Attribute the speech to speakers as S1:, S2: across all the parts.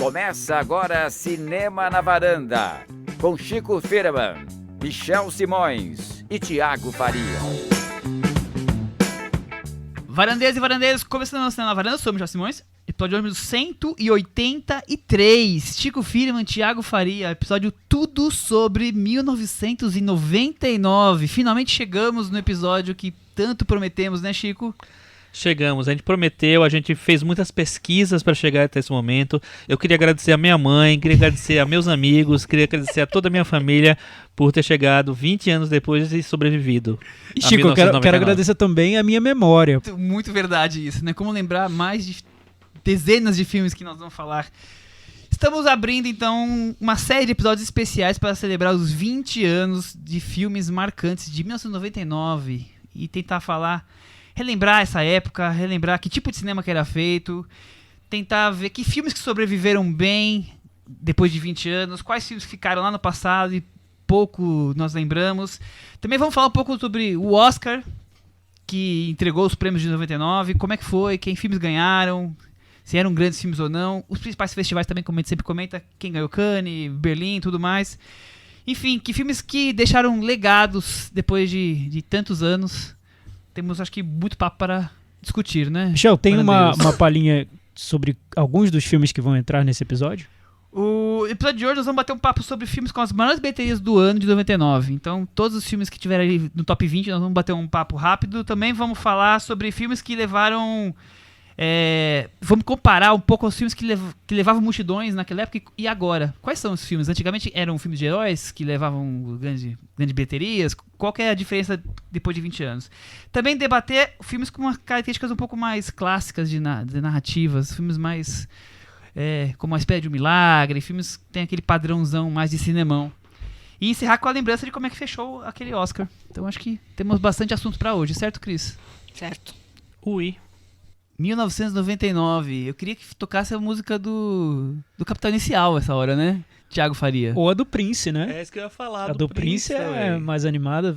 S1: Começa agora Cinema na Varanda, com Chico Firman, Michel Simões e Thiago Faria.
S2: Varandeiros e varandeiros, começando o Cinema na Varanda, sou o Michel Simões, episódio número 183, Chico Firman, Thiago Faria, episódio tudo sobre 1999. Finalmente chegamos no episódio que tanto prometemos, né, Chico?
S3: Chegamos, a gente prometeu, a gente fez muitas pesquisas para chegar até esse momento. Eu queria agradecer a minha mãe, queria agradecer a meus amigos, queria agradecer a toda a minha família por ter chegado 20 anos depois e sobrevivido.
S4: E Chico, eu quero agradecer também a minha memória.
S2: Muito verdade isso, né? Como lembrar mais de dezenas de filmes que nós vamos falar. Estamos abrindo, então, uma série de episódios especiais para celebrar os 20 anos de filmes marcantes de 1999 e tentar relembrar essa época, relembrar que tipo de cinema que era feito, tentar ver que filmes que sobreviveram bem depois de 20 anos, quais filmes ficaram lá no passado e pouco nós lembramos. Também vamos falar um pouco sobre o Oscar, que entregou os prêmios de 99, como é que foi, quem filmes ganharam, se eram grandes filmes ou não, os principais festivais também, como a gente sempre comenta, quem ganhou Cannes, Berlim e tudo mais. Enfim, que filmes que deixaram legados depois de tantos anos. Temos, acho que, muito papo para discutir, né?
S4: Michel, tem uma palhinha sobre alguns dos filmes que vão entrar nesse episódio?
S2: O episódio de hoje nós vamos bater um papo sobre filmes com as maiores bilheterias do ano de 99. Então, todos os filmes que tiveram ali no top 20, nós vamos bater um papo rápido. Também vamos falar sobre filmes que levaram... vamos comparar um pouco os filmes que levavam multidões naquela época e agora. Quais são os filmes? Antigamente eram filmes de heróis que levavam grandes bilheterias. Qual que é a diferença depois de 20 anos? Também debater filmes com características um pouco mais clássicas de narrativas. Filmes mais como A Espera de um Milagre. Filmes que tem aquele padrãozão mais de cinemão. E encerrar com a lembrança de como é que fechou aquele Oscar. Então acho que temos bastante assunto para hoje, certo, Cris?
S5: Certo.
S3: Ui.
S2: 1999. Eu queria que tocasse a música do Capital Inicial essa hora, né? Thiago Faria.
S4: Ou a do Prince, né?
S3: É isso que eu ia falar.
S4: A do Prince é mais animada.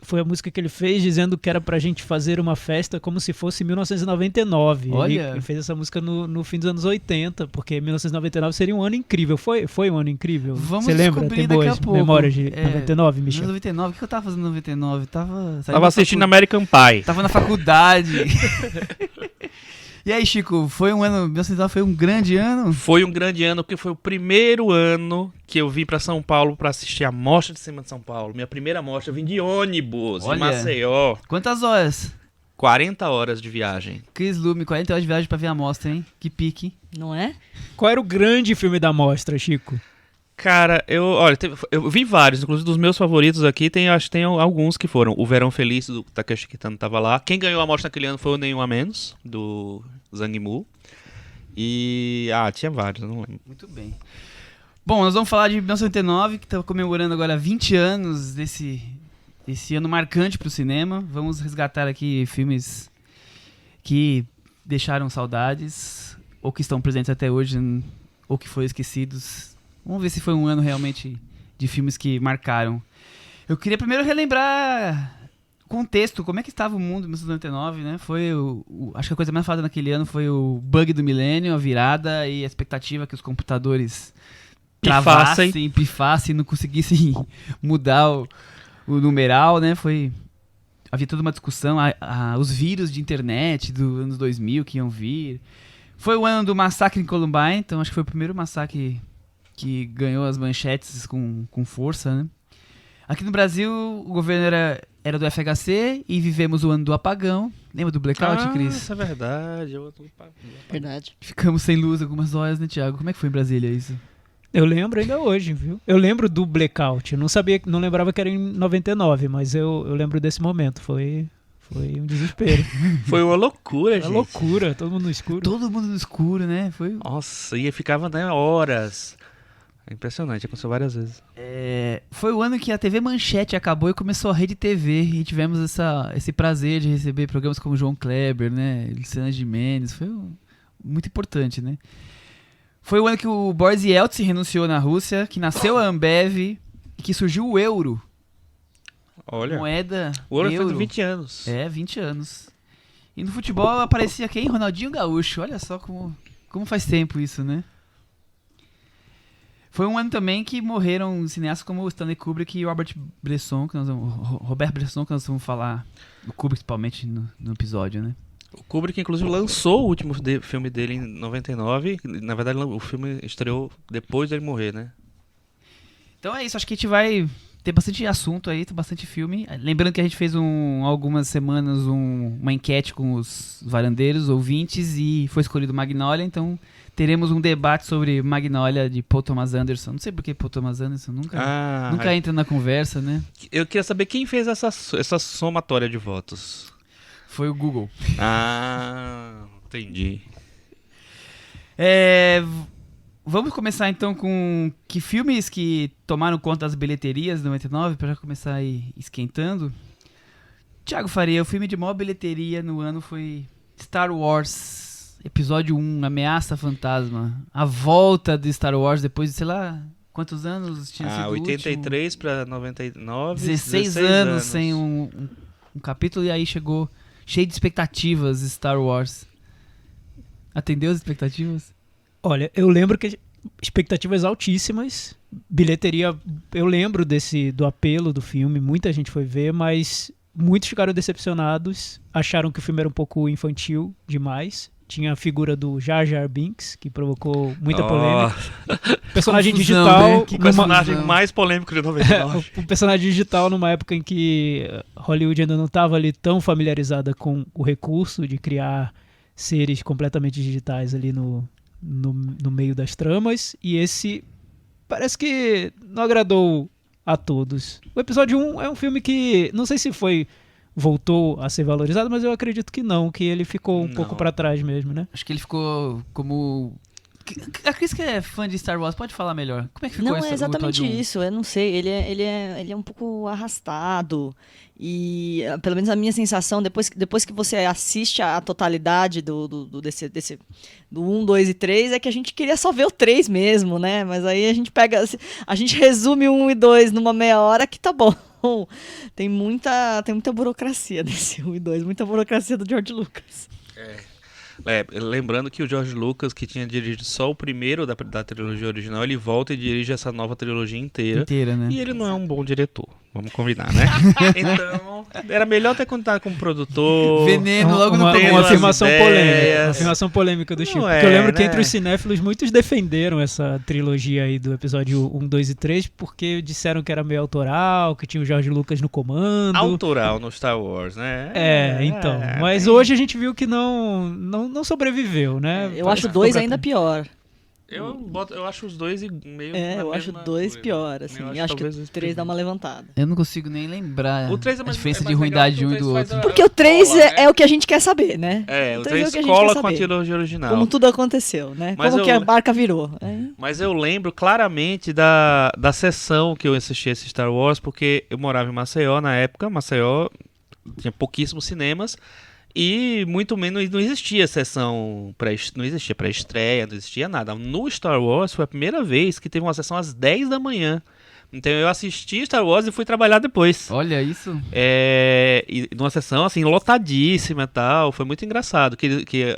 S4: Foi a música que ele fez dizendo que era pra gente fazer uma festa como se fosse 1999.
S2: Olha.
S4: Ele fez essa música no fim dos anos 80, porque 1999 seria um ano incrível. Foi um ano incrível.
S2: Vamos
S4: Você lembra?
S2: descobrir
S4: Tem boas
S2: daqui a pouco.
S4: memórias de 99, Michel?
S2: 99? O que eu tava fazendo em 99? Tava
S3: assistindo American Pie.
S2: Tava na faculdade. E aí, Chico, 1999 foi um grande ano?
S3: Foi um grande ano, porque foi o primeiro ano que eu vim pra São Paulo pra assistir a Mostra de Cinema de São Paulo. Minha primeira mostra, eu vim de ônibus, de Maceió.
S2: Quantas horas?
S3: 40 horas de viagem.
S2: Chris Lume, 40 horas de viagem pra ver a mostra, hein? Que pique.
S5: Não é?
S4: Qual era o grande filme da mostra, Chico?
S3: Cara, eu vi vários, inclusive dos meus favoritos aqui, acho que tem alguns que foram. O Verão Feliz, do Takeshi Kitano, tava lá. Quem ganhou a mostra naquele ano foi o Nenhum a Menos, do Zhang Yimou. E... tinha vários, eu não lembro.
S2: Muito bem. Bom, nós vamos falar de 1999, que está comemorando agora 20 anos desse ano marcante pro cinema. Vamos resgatar aqui filmes que deixaram saudades, ou que estão presentes até hoje, ou que foram esquecidos. Vamos ver se foi um ano realmente de filmes que marcaram. Eu queria primeiro relembrar o contexto, como é que estava o mundo em 1999, né? Acho que a coisa mais falada naquele ano foi o bug do milênio, a virada e a expectativa que os computadores travassem, pifassem e não conseguissem mudar o numeral, né? Havia toda uma discussão, os vírus de internet dos anos 2000 que iam vir. Foi o ano do massacre em Columbine, então acho que foi o primeiro massacre que ganhou as manchetes com força, né? Aqui no Brasil, o governo era do FHC e vivemos o ano do apagão. Lembra do blackout, Cris?
S3: Isso é verdade.
S5: Verdade.
S2: Ficamos sem luz algumas horas, né, Thiago? Como é que foi em Brasília isso?
S4: Eu lembro ainda hoje, viu? Eu lembro do blackout. Eu não lembrava que era em 99, mas eu lembro desse momento. Foi um desespero.
S3: Foi uma loucura, gente.
S4: Uma loucura, todo mundo no escuro.
S2: Todo mundo no escuro, né?
S3: Nossa, e ficava, né, horas. É impressionante, aconteceu várias vezes.
S2: Foi o ano que a TV Manchete acabou e começou a Rede TV. E tivemos esse prazer de receber programas como João Kleber, né? Luciana Gimenez. Foi muito importante, né? Foi o ano que o Boris Yeltsin renunciou na Rússia, que nasceu a Ambev e que surgiu o euro.
S3: Olha,
S2: moeda
S3: o ouro foi de 20 anos.
S2: 20 anos. E no futebol aparecia quem? Ronaldinho Gaúcho. Olha só como faz tempo isso, né? Foi um ano também que morreram cineastas como o Stanley Kubrick e o Robert Bresson, Robert Bresson, que nós vamos falar, o Kubrick principalmente no episódio, né?
S3: O Kubrick, inclusive, lançou o último filme dele em 99. Na verdade, o filme estreou depois dele morrer, né?
S2: Então é isso, acho que a gente vai ter bastante assunto aí, tem bastante filme. Lembrando que a gente fez algumas semanas uma enquete com os varandeiros, ouvintes, e foi escolhido Magnolia, então teremos um debate sobre Magnolia de Paul Thomas Anderson. Não sei por que Paul Thomas Anderson nunca entra na conversa, né?
S3: Eu queria saber quem fez essa somatória de votos.
S2: Foi o Google.
S3: Entendi.
S2: Vamos começar então com que filmes que tomaram conta das bilheterias de 99, para já começar aí esquentando. Thiago Faria, o filme de maior bilheteria no ano foi Star Wars, episódio 1, Ameaça Fantasma. A volta de Star Wars depois de, sei lá, quantos anos tinha sido
S3: 83 para 99.
S2: 16 anos sem um capítulo, e aí chegou cheio de expectativas Star Wars. Atendeu as expectativas?
S4: Olha, eu lembro que expectativas altíssimas, bilheteria, eu lembro do apelo do filme, muita gente foi ver, mas muitos ficaram decepcionados, acharam que o filme era um pouco infantil demais. Tinha a figura do Jar Jar Binks, que provocou muita polêmica. Personagem
S2: confusão,
S4: digital.
S2: né?
S3: O personagem mais polêmico de 99.
S4: O personagem digital numa época em que Hollywood ainda não estava ali tão familiarizada com o recurso de criar seres completamente digitais ali no meio das tramas, e esse parece que não agradou a todos. O episódio 1 é um filme que não sei se voltou a ser valorizado, mas eu acredito que não, que ele ficou um pouco pra trás mesmo, né?
S2: Acho que ele ficou como... A Cris, que é fã de Star Wars, pode falar melhor. Como é que ficou
S5: Não, é exatamente
S2: o episódio 1?
S5: isso. Eu não sei, ele é um pouco arrastado. E, pelo menos a minha sensação, depois que você assiste a totalidade do 1, 2 e 3, é que a gente queria só ver o 3 mesmo, né? Mas aí a gente resume 1 e 2 numa meia hora que tá bom. Tem muita burocracia nesse 1 e 2, muita burocracia do George Lucas.
S3: Lembrando que o George Lucas, que tinha dirigido só o primeiro da trilogia original, ele volta e dirige essa nova trilogia inteira,
S2: né?
S3: E ele não é um bom diretor, vamos combinar, né? Então, era melhor ter contado com o produtor.
S2: Veneno logo no
S4: uma
S2: começo.
S4: afirmação
S3: ideias.
S4: polêmica. Uma afirmação polêmica do Chico. Porque eu lembro que entre os cinéfilos, muitos defenderam essa trilogia aí do episódio 1, 2 e 3, porque disseram que era meio autoral, que tinha o George Lucas no comando.
S3: Autoral no Star Wars, né?
S4: Então. Mas hoje a gente viu que não sobreviveu, né?
S5: Eu acho 2 ainda pior.
S3: Eu acho os dois meio.
S5: Eu acho 2 pior, assim. Eu acho que o 3 dá uma levantada.
S2: Eu não consigo nem lembrar
S3: O 3 é
S2: a
S3: mais-
S2: diferença
S3: é
S2: de
S3: mais legal
S2: ruindade de um
S3: porque
S2: e
S3: o
S2: do
S3: 3
S2: outro.
S3: faz
S5: Porque o 3
S3: Escola, né?
S5: é o que a gente quer saber, né?
S3: O 3
S5: 3 é o que a gente
S3: escola
S5: quer
S3: com a
S5: saber.
S3: trilogia original.
S5: Como tudo aconteceu, né?
S3: Mas
S5: Como que a barca virou.
S3: Mas eu lembro claramente da sessão que eu assisti esse Star Wars, porque eu morava em Maceió na época. Maceió tinha pouquíssimos cinemas e muito menos, não existia sessão, não existia pré-estreia, não existia nada. No Star Wars foi a primeira vez que teve uma sessão às 10 da manhã. Então eu assisti Star Wars e fui trabalhar depois.
S2: Olha isso.
S3: E numa sessão assim, lotadíssima e tal. Foi muito engraçado que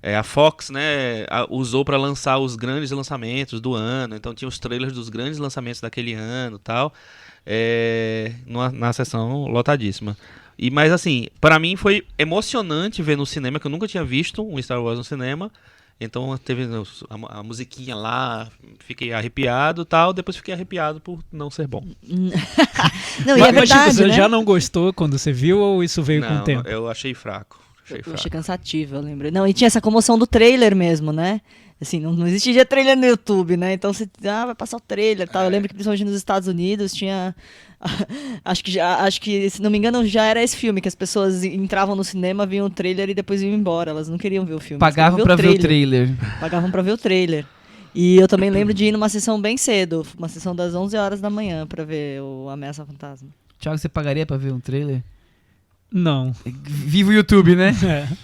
S3: a Fox, né, usou para lançar os grandes lançamentos do ano. Então tinha os trailers dos grandes lançamentos daquele ano e tal. Na sessão lotadíssima. Mas assim, para mim foi emocionante ver no cinema, que eu nunca tinha visto um Star Wars no cinema. Então teve a musiquinha lá, fiquei arrepiado e tal. Depois fiquei arrepiado por não ser bom.
S5: Não, e é
S4: Mas Chico,
S5: verdade,
S4: você
S5: né?
S4: já não gostou quando você viu, ou isso veio com o tempo?
S3: Eu achei fraco.
S5: Eu achei cansativo, eu lembro. Não, e tinha essa comoção do trailer mesmo, né? Assim, não existia trailer no YouTube, né? Então você vai passar o trailer e tal. Eu lembro que principalmente nos Estados Unidos tinha... acho que, se não me engano, já era esse filme, que as pessoas entravam no cinema, viam o trailer e depois iam embora. Elas não queriam ver o filme.
S2: Pagavam pra ver o trailer.
S5: Pagavam pra ver o trailer. E eu também lembro de ir numa sessão bem cedo, uma sessão das 11 horas da manhã pra ver o Ameaça Fantasma.
S2: Thiago, você pagaria pra ver um trailer?
S4: Não.
S2: Viva o YouTube, né?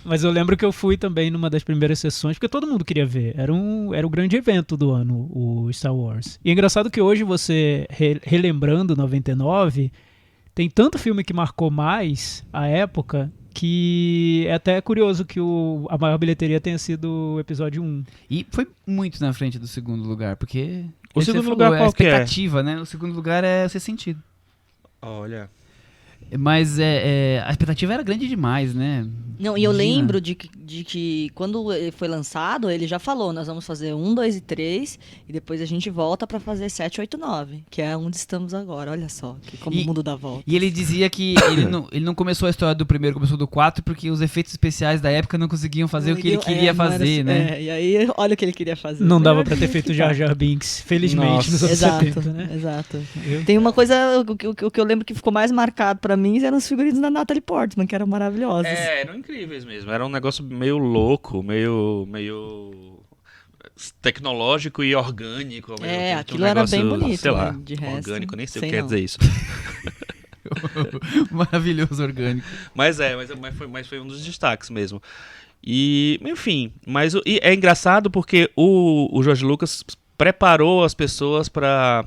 S4: Mas eu lembro que eu fui também numa das primeiras sessões, porque todo mundo queria ver. Era o grande evento do ano, o Star Wars. E é engraçado que hoje você, relembrando 99, tem tanto filme que marcou mais a época que é até curioso que a maior bilheteria tenha sido o episódio 1.
S2: E foi muito na frente do segundo lugar, porque...
S3: O
S2: você
S3: segundo lugar
S2: é a
S3: qual que é?
S2: expectativa, né? O segundo lugar é o Sexto Sentido.
S3: Olha.
S2: Mas a expectativa era grande demais, né?
S5: Não, e eu
S2: Imagina.
S5: lembro de que quando ele foi lançado, ele já falou, nós vamos fazer 1, 2 e 3, e depois a gente volta pra fazer 7, 8, 9, que é onde estamos agora. Olha só, como o mundo dá volta.
S2: E ele dizia que ele não começou a história do primeiro, começou do 4, porque os efeitos especiais da época não conseguiam fazer o que ele queria
S5: não era
S2: fazer,
S5: assim,
S2: né?
S5: e aí, olha o que ele queria fazer.
S4: Não dava
S5: Melhor
S4: pra ter
S5: que
S4: feito
S5: ficar.
S4: Jar Jar Binks, felizmente,
S3: Nossa.
S4: nos anos
S5: Exato,
S4: 70, né?
S5: exato.
S4: Eu-
S5: Tem uma coisa, o que eu lembro que ficou mais marcado pra mim eram os figurinos da Natalie Portman, que eram maravilhosos.
S3: Eram incríveis mesmo. Era um negócio meio louco, meio tecnológico e orgânico. Tinha um
S5: aquilo era bem
S3: negócio,
S5: bonito,
S3: sei
S5: né?
S3: lá,
S5: De resto,
S3: orgânico, nem sei o
S5: sei
S3: que quer
S5: não.
S3: dizer isso.
S2: Maravilhoso orgânico.
S3: mas foi um dos destaques mesmo. E, enfim, e é engraçado porque o George Lucas preparou as pessoas para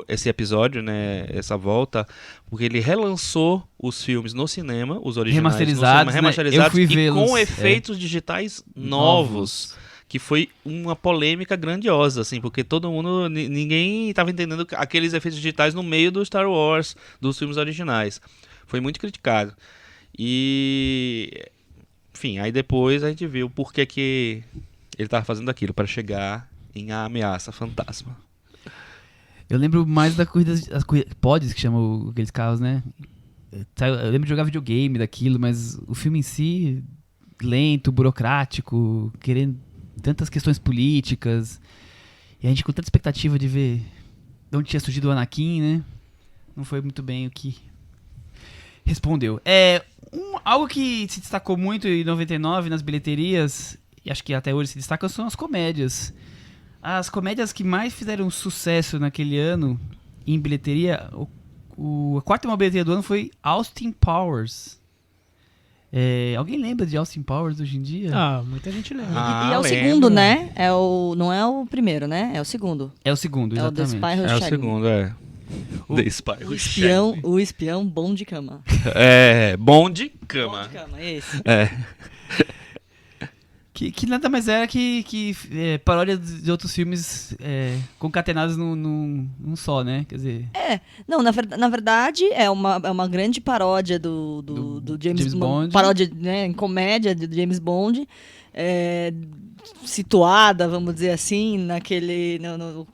S3: esse episódio, né, essa volta, porque ele relançou os filmes no cinema, os originais
S2: Remasterizados,
S3: no
S2: né?
S3: cinema,
S2: Eu fui
S3: e
S2: vê-los,
S3: com efeitos digitais novos. Que foi uma polêmica grandiosa, assim, porque todo mundo, ninguém estava entendendo aqueles efeitos digitais no meio do Star Wars, dos filmes originais. Foi muito criticado. E, enfim, aí depois a gente viu por que ele estava fazendo aquilo, para chegar em A Ameaça Fantasma.
S2: Eu lembro mais da corrida, pods que chamam aqueles carros, né? Eu lembro de jogar videogame daquilo, mas o filme em si, lento, burocrático, querendo tantas questões políticas, e a gente com tanta expectativa de ver de onde tinha surgido o Anakin, né? Não foi muito bem o que respondeu. Algo que se destacou muito em 99 nas bilheterias, e acho que até hoje se destaca, são as comédias. As comédias que mais fizeram sucesso naquele ano em bilheteria, a quarta maior bilheteria do ano foi Austin Powers. Alguém lembra de Austin Powers hoje em dia?
S4: Ah, muita gente lembra.
S5: E é o
S3: lembro.
S5: segundo, né? Não é o primeiro, né? É o segundo.
S2: É o segundo,
S5: É o The
S2: exatamente.
S5: Spy Who
S3: É o
S5: Shagged Me.
S3: segundo, The Spy Who Shagged Me.
S5: O espião bom de cama.
S3: Bom de
S5: Bom
S3: cama.
S5: de cama, esse.
S2: Que nada mais era que paródia de outros filmes concatenados num só, né? Quer dizer...
S5: Não, na verdade, é uma grande paródia do James
S2: Bond.
S5: Paródia, né, em comédia do James Bond. Situada, vamos dizer assim, naquele...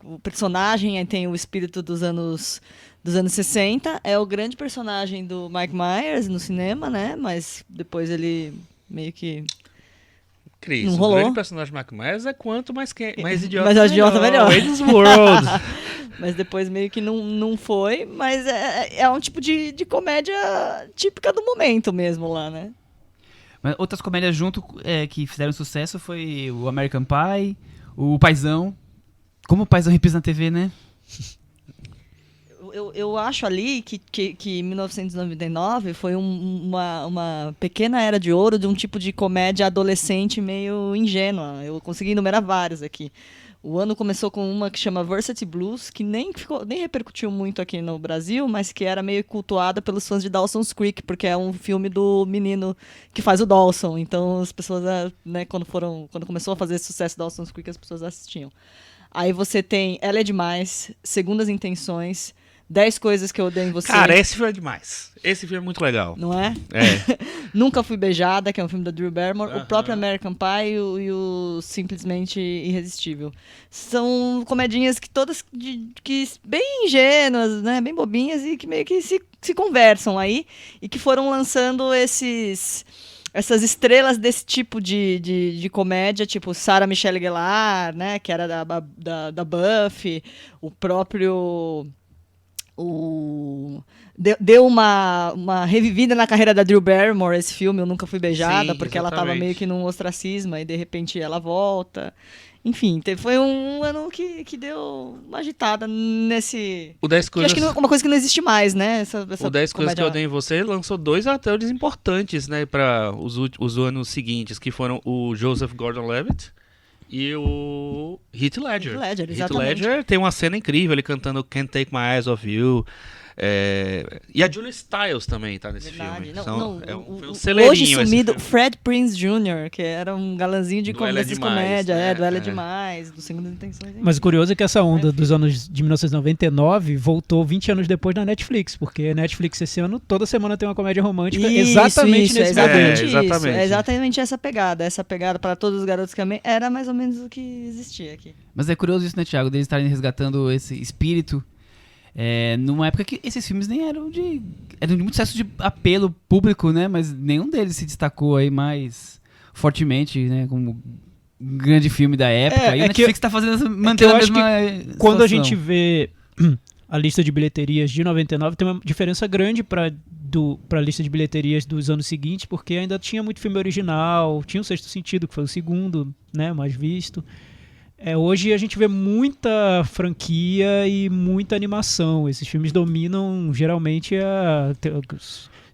S5: O personagem aí tem o espírito dos anos 60. É o grande personagem do Mike Myers no cinema, né? Mas depois ele meio que...
S3: Cris,
S5: Não
S3: o
S5: rolou.
S3: grande personagem de Mark Myers é quanto mais idiota
S5: Mais idiota, melhor.
S3: Wayne's World.
S5: Mas depois meio que não foi. Mas é um tipo de comédia típica do momento mesmo lá, né?
S2: Mas outras comédias junto que fizeram sucesso foi o American Pie, o Paizão. Como o Paizão reprisa na TV, né?
S5: Eu acho ali que 1999 foi uma pequena era de ouro de um tipo de comédia adolescente meio ingênua. Eu consegui enumerar vários aqui. O ano começou com uma que chama Varsity Blues, que nem repercutiu muito aqui no Brasil, mas que era meio cultuada pelos fãs de Dawson's Creek, porque é um filme do menino que faz o Dawson. Então as pessoas, né, quando começou a fazer sucesso Dawson's Creek, as pessoas assistiam. Aí você tem Ela é Demais, Segundas Intenções, 10 Coisas que Eu Odeio em Você.
S3: Cara, esse filme é demais. Esse filme é muito legal.
S5: Não é?
S3: É.
S5: Nunca Fui Beijada, que é um filme da Drew Barrymore.
S3: Aham.
S5: O próprio American Pie e o Simplesmente Irresistível. São comedinhas que todas que bem ingênuas, né? Bem bobinhas e que meio que se conversam aí. E que foram lançando essas estrelas desse tipo de comédia, tipo Sarah Michelle Gellar, né? Que era da Buffy. O próprio... Deu uma revivida na carreira da Drew Barrymore, esse filme, Eu Nunca Fui Beijada,
S3: Sim,
S5: porque ela tava
S3: exatamente.
S5: meio que num ostracismo e de repente ela volta. Enfim, foi um ano que deu uma agitada nesse...
S3: O 10
S5: Que
S3: Coisas...
S5: acho que uma coisa que não existe mais, né? Essa
S3: O 10 Coisas que
S5: comédia-
S3: Eu Odeio em Você lançou 2 atores importantes, né, para os anos seguintes, que foram o Joseph Gordon-Levitt e o Heath Ledger.
S5: Heath Ledger,
S3: Heath
S5: exatamente.
S3: Ledger tem uma cena incrível, ele cantando Can't Take My Eyes Off You. E a Julia Stiles também tá nesse
S5: Verdade.
S3: filme.
S5: Não,
S3: Foi um celeirinho
S5: hoje
S3: esse
S5: sumido,
S3: filme.
S5: Fred Prinze Jr., que era um galanzinho de
S3: Do Ela é
S5: dessas
S3: Demais,
S5: comédias,
S3: né?
S5: do Ela é
S3: É.
S5: Demais, do Segundo Intenções.
S4: Mas o curioso é que essa onda dos anos de 1999 voltou 20 anos depois na Netflix, porque a Netflix esse ano toda semana tem uma comédia romântica exatamente nesse
S5: exatamente
S3: momento.
S5: isso.
S3: Exatamente.
S5: É exatamente essa pegada para todos os garotos que amei, era mais ou menos o que existia aqui.
S2: Mas é curioso isso, né, Thiago? Deles estarem resgatando esse espírito numa época que esses filmes nem eram de muito sucesso de apelo público, né? Mas nenhum deles se destacou aí mais fortemente, né? Como um grande filme da época. E o Netflix tá fazendo, mantendo a mesma
S4: quando a
S2: situação.
S4: gente vê a lista de bilheterias de 99, tem uma diferença grande para a lista de bilheterias dos anos seguintes, porque ainda tinha muito filme original, tinha o Sexto Sentido, que foi o segundo, né, mais visto. Hoje a gente vê muita franquia e muita animação. Esses filmes dominam geralmente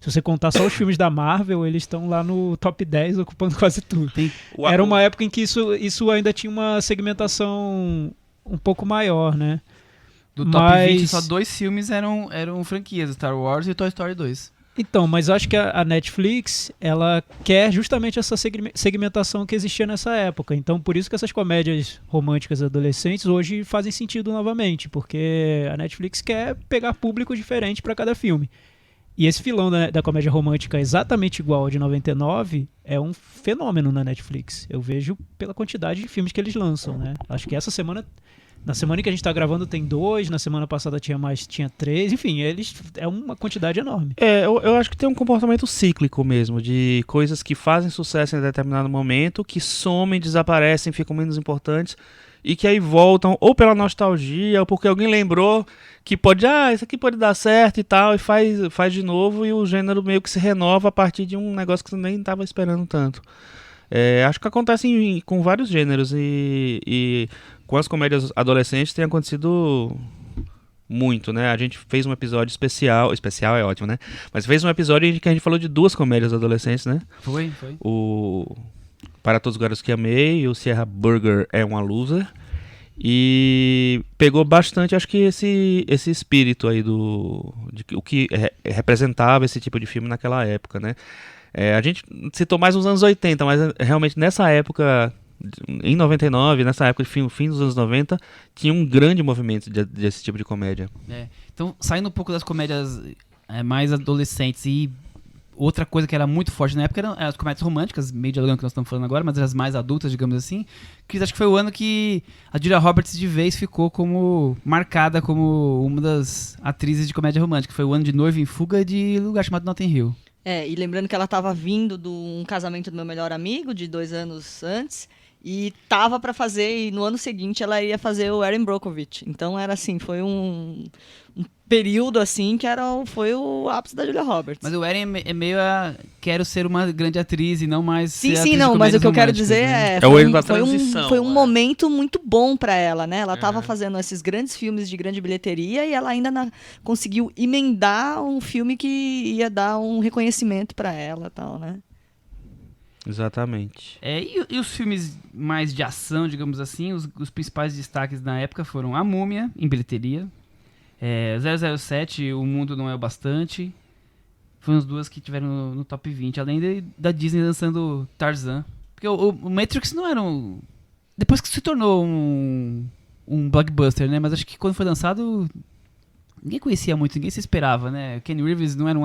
S4: se você contar só os filmes da Marvel, eles estão lá no top 10 ocupando quase tudo. Era uma época em que isso ainda tinha uma segmentação um pouco maior, né?
S2: Do top 20, só 2 filmes eram franquias, Star Wars e Toy Story 2.
S4: Então, mas eu acho que a Netflix, ela quer justamente essa segmentação que existia nessa época. Então, por isso que essas comédias românticas adolescentes hoje fazem sentido novamente, porque a Netflix quer pegar público diferente para cada filme. E esse filão da comédia romântica exatamente igual ao de 99 é um fenômeno na Netflix. Eu vejo pela quantidade de filmes que eles lançam, né? Acho que essa semana... Na semana que a gente tá gravando tem 2, na semana passada tinha 3, enfim, é uma quantidade enorme.
S3: Eu acho que tem um comportamento cíclico mesmo, de coisas que fazem sucesso em determinado momento, que somem, desaparecem, ficam menos importantes, e que aí voltam ou pela nostalgia, ou porque alguém lembrou que isso aqui pode dar certo e tal, e faz de novo, e o gênero meio que se renova a partir de um negócio que você nem estava esperando tanto. Acho que acontece com vários gêneros e com as comédias adolescentes tem acontecido muito, né? A gente fez um episódio especial é ótimo, né? Mas fez um episódio em que a gente falou de 2 comédias adolescentes, né?
S2: Foi.
S3: O Para Todos os Garotos que Amei e o Sierra Burger é uma Loser. E pegou bastante, acho que esse espírito aí o que representava esse tipo de filme naquela época, né? A gente citou mais os anos 80, mas realmente nessa época, em 99, nessa época, fim dos anos 90, tinha um grande movimento desse tipo de comédia.
S2: Então, saindo um pouco das comédias mais adolescentes e outra coisa que era muito forte na época eram as comédias românticas, meio dialogando que nós estamos falando agora, mas as mais adultas, digamos assim, que acho que foi o ano que a Julia Roberts de vez ficou marcada como uma das atrizes de comédia romântica. Foi o ano de Noiva em Fuga de Lugar Chamado Notting Hill.
S5: E lembrando que ela estava vindo de um casamento do meu melhor amigo, de 2 anos antes, e tava para fazer, e no ano seguinte ela ia fazer o Erin Brockovich. Então era assim, foi um período assim que foi o ápice da Julia Roberts.
S2: Mas o Erin é meio quero ser uma grande atriz e não mais ser
S5: Sim, não, mas o que eu quero dizer foi um momento muito bom para ela, né? Ela tava fazendo esses grandes filmes de grande bilheteria e ela ainda conseguiu emendar um filme que ia dar um reconhecimento para ela, tal, né?
S3: Exatamente.
S2: E os filmes mais de ação, digamos assim, os principais destaques na época foram A Múmia, em bilheteria, 007, O Mundo Não É o Bastante. Foram as 2 que tiveram no top 20, além da Disney lançando Tarzan. Porque o Matrix não era depois que se tornou um blockbuster, né? Mas acho que quando foi lançado, ninguém conhecia muito, ninguém se esperava, né? Kenny Reeves não era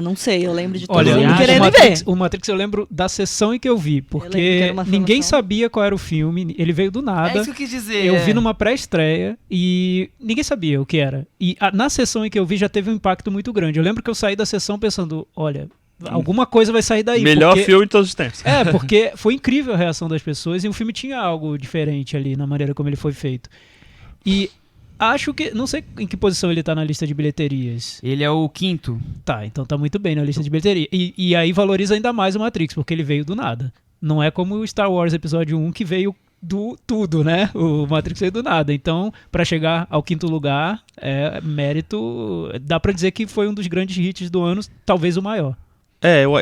S5: não sei, eu lembro de todo
S4: Olha,
S5: mundo querendo ver.
S4: O Matrix eu lembro da sessão em que eu vi, porque ninguém sabia qual era o filme, ele veio do nada.
S2: É isso que eu quis dizer.
S4: Eu vi numa pré-estreia e ninguém sabia o que era. E na sessão em que eu vi já teve um impacto muito grande. Eu lembro que eu saí da sessão pensando, olha, alguma coisa vai sair daí.
S3: Melhor filme de todos os tempos.
S4: Porque foi incrível a reação das pessoas e o filme tinha algo diferente ali na maneira como ele foi feito. E acho que... Não sei em que posição ele tá na lista de bilheterias.
S2: Ele é o 5º.
S4: Tá, então tá muito bem na lista de bilheteria. E aí valoriza ainda mais o Matrix, porque ele veio do nada. Não é como o Star Wars Episódio 1, que veio do tudo, né? O Matrix veio do nada. Então, pra chegar ao 5º lugar, mérito... Dá pra dizer que foi um dos grandes hits do ano, talvez o maior.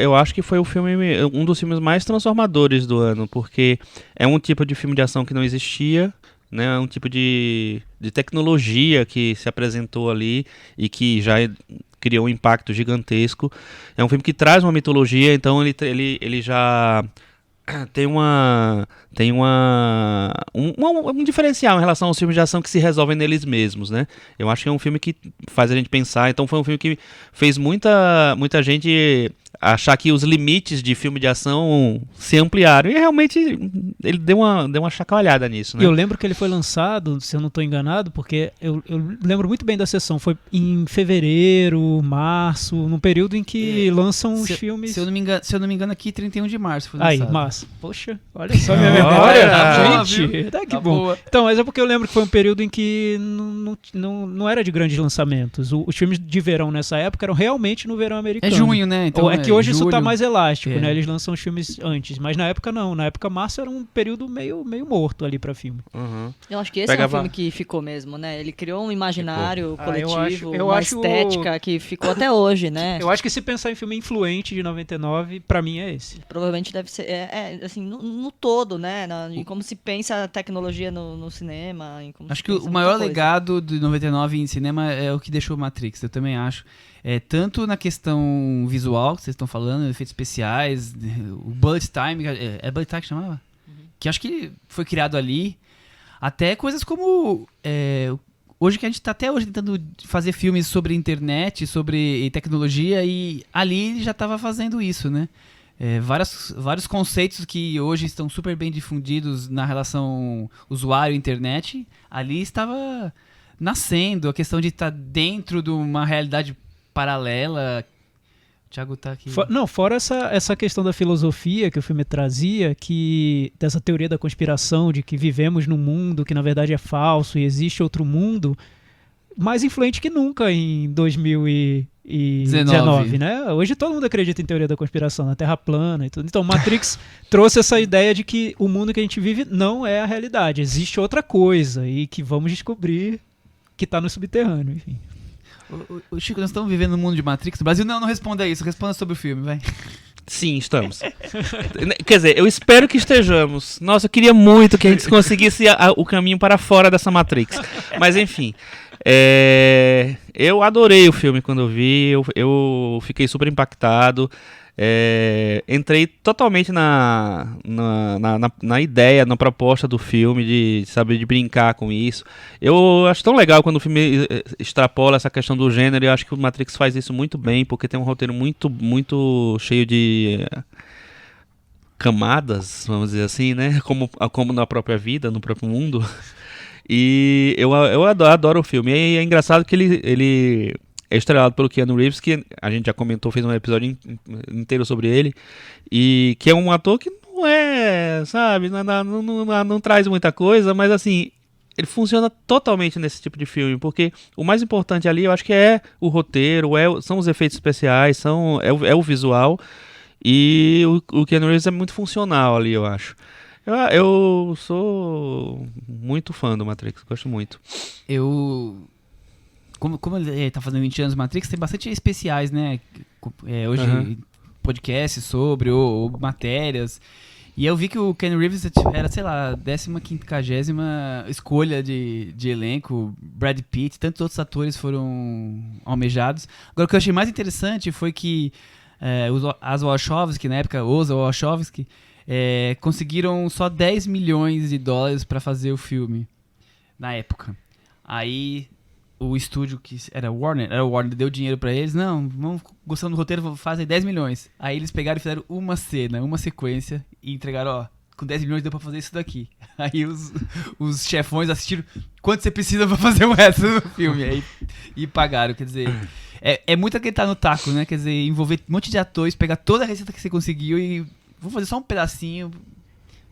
S3: Eu acho que foi um dos filmes mais transformadores do ano, porque é um tipo de filme de ação que não existia né? Um tipo de tecnologia que se apresentou ali e que já criou um impacto gigantesco. É um filme que traz uma mitologia, então ele já tem um diferencial em relação aos filmes de ação que se resolvem neles mesmos, né? Eu acho que é um filme que faz a gente pensar. Então foi um filme que fez muita gente achar que os limites de filme de ação se ampliaram. E realmente ele deu uma chacoalhada nisso, né?
S4: E eu lembro que ele foi lançado, se eu não estou enganado, porque eu lembro muito bem da sessão. Foi em fevereiro, março, num período em que lançam os filmes.
S2: Se eu não me engano, aqui 31 de março foi
S4: Aí,
S2: lançado.
S4: março. Poxa, olha só minha memória.
S2: Tá boa,
S4: Gente,
S2: viu?
S4: tá que
S2: Tá
S4: bom.
S2: boa.
S4: Então, mas é porque eu lembro que foi um período em que não era de grandes lançamentos. Os filmes de verão nessa época eram realmente no verão
S2: É
S4: americano.
S2: junho, né? Então,
S4: Ou é que hoje isso tá
S2: julho.
S4: mais elástico,
S2: É.
S4: né? Eles lançam os filmes antes. Mas na época não. Na época março era um período meio morto ali pra filme.
S3: Uhum.
S5: Eu acho que esse é um
S3: Pegava-
S5: filme que ficou mesmo, né? Ele criou um imaginário
S4: Ah, eu
S5: coletivo,
S4: acho- eu
S5: uma
S4: acho
S5: estética que ficou até hoje, né?
S4: Eu acho que se pensar em filme influente de 99, pra mim é esse.
S5: Provavelmente deve ser, assim, no todo, né? Em como se pensa a tecnologia no cinema. Em como
S2: Acho
S5: se
S2: que
S5: pensa
S2: o
S5: muita
S2: maior
S5: coisa.
S2: legado de 99 em cinema é o que deixou Matrix, eu também acho. Tanto na questão visual, que vocês estão falando, efeitos especiais, o bullet time, é bullet time que chamava? Que acho que foi criado ali. Até coisas como... hoje que a gente está até hoje tentando fazer filmes sobre internet, sobre tecnologia, e ali ele já estava fazendo isso, né? Vários conceitos que hoje estão super bem difundidos na relação usuário-internet, ali estava nascendo a questão de estar dentro de uma realidade paralela. O Thiago tá aqui.
S4: Fora essa questão da filosofia que o filme trazia, dessa teoria da conspiração, de que vivemos num mundo que na verdade é falso e existe outro mundo, mais influente que nunca em 2019, né? Hoje todo mundo acredita em teoria da conspiração, na Terra plana e tudo. Então Matrix trouxe essa ideia de que o mundo que a gente vive não é a realidade, existe outra coisa e que vamos descobrir que tá no subterrâneo, enfim.
S2: O Chico, nós estamos vivendo no mundo de Matrix. No Brasil, não responda isso. Responda sobre o filme, vai.
S3: Sim, estamos. Quer dizer, eu espero que estejamos. Nossa, eu queria muito que a gente conseguisse o caminho para fora dessa Matrix. Mas enfim, eu adorei o filme quando eu vi. Eu fiquei super impactado. Entrei totalmente na ideia, na proposta do filme, de brincar com isso. Eu acho tão legal quando o filme extrapola essa questão do gênero. Eu acho que o Matrix faz isso muito bem, porque tem um roteiro muito, muito cheio de camadas, vamos dizer assim, né? Como na própria vida, no próprio mundo. E eu adoro o filme. E é engraçado que ele é estrelado pelo Keanu Reeves, que a gente já comentou, fez um episódio inteiro sobre ele, e que é um ator que não é, sabe, não traz muita coisa, mas assim, ele funciona totalmente nesse tipo de filme, porque o mais importante ali, eu acho que é o roteiro, são os efeitos especiais, é o visual, e o Keanu Reeves é muito funcional ali, eu acho. Eu sou muito fã do Matrix, gosto muito.
S2: Como ele tá fazendo 20 anos Matrix, tem bastante especiais, né? Hoje, podcasts sobre, ou matérias. E eu vi que o Keanu Reeves era, sei lá, 15ª escolha de elenco. Brad Pitt, tantos outros atores foram almejados. Agora, o que eu achei mais interessante foi que os Wachowski, na época, os Wachowski, conseguiram só $10 milhões para fazer o filme, na época. Aí o estúdio que era o Warner, deu dinheiro pra eles. Não, vamos gostando do roteiro, fazem 10 milhões. Aí eles pegaram e fizeram uma cena, uma sequência e entregaram, com 10 milhões deu pra fazer isso daqui. Aí os chefões assistiram, quanto você precisa pra fazer o resto do filme? Aí, e pagaram, quer dizer, é muito acreditar no taco, né? Quer dizer, envolver um monte de atores, pegar toda a receita que você conseguiu e vou fazer só um pedacinho.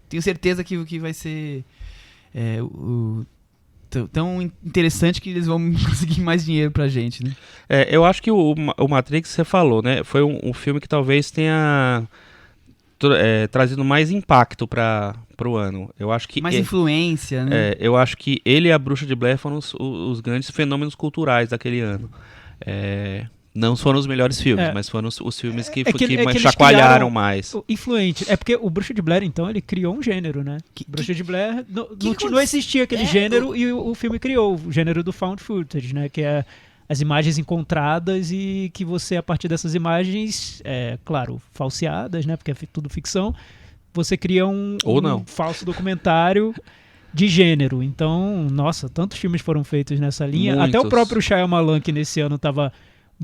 S2: Tenho certeza que vai ser tão interessante que eles vão conseguir mais dinheiro pra gente, né?
S3: Eu acho que o Matrix, você falou, né? Foi um filme que talvez tenha trazido mais impacto para o ano. Eu acho que
S2: mais influência, né?
S3: Eu acho que ele e a Bruxa de Blair foram os grandes fenômenos culturais daquele ano. Não foram os melhores filmes,
S4: É.
S3: mas foram os filmes que
S4: eles
S3: chacoalharam
S4: criaram
S3: mais.
S4: o influente. É porque o Bruxa de Blair, então, ele criou um gênero, né? Bruxa de Blair, não existia aquele gênero e o filme criou o gênero do found footage, né? Que é as imagens encontradas e que você, a partir dessas imagens, claro, falseadas, né? Porque é tudo ficção, você cria um falso documentário de gênero. Então, nossa, tantos filmes foram feitos nessa linha.
S3: Muitos.
S4: Até o próprio Shyamalan, que nesse ano estava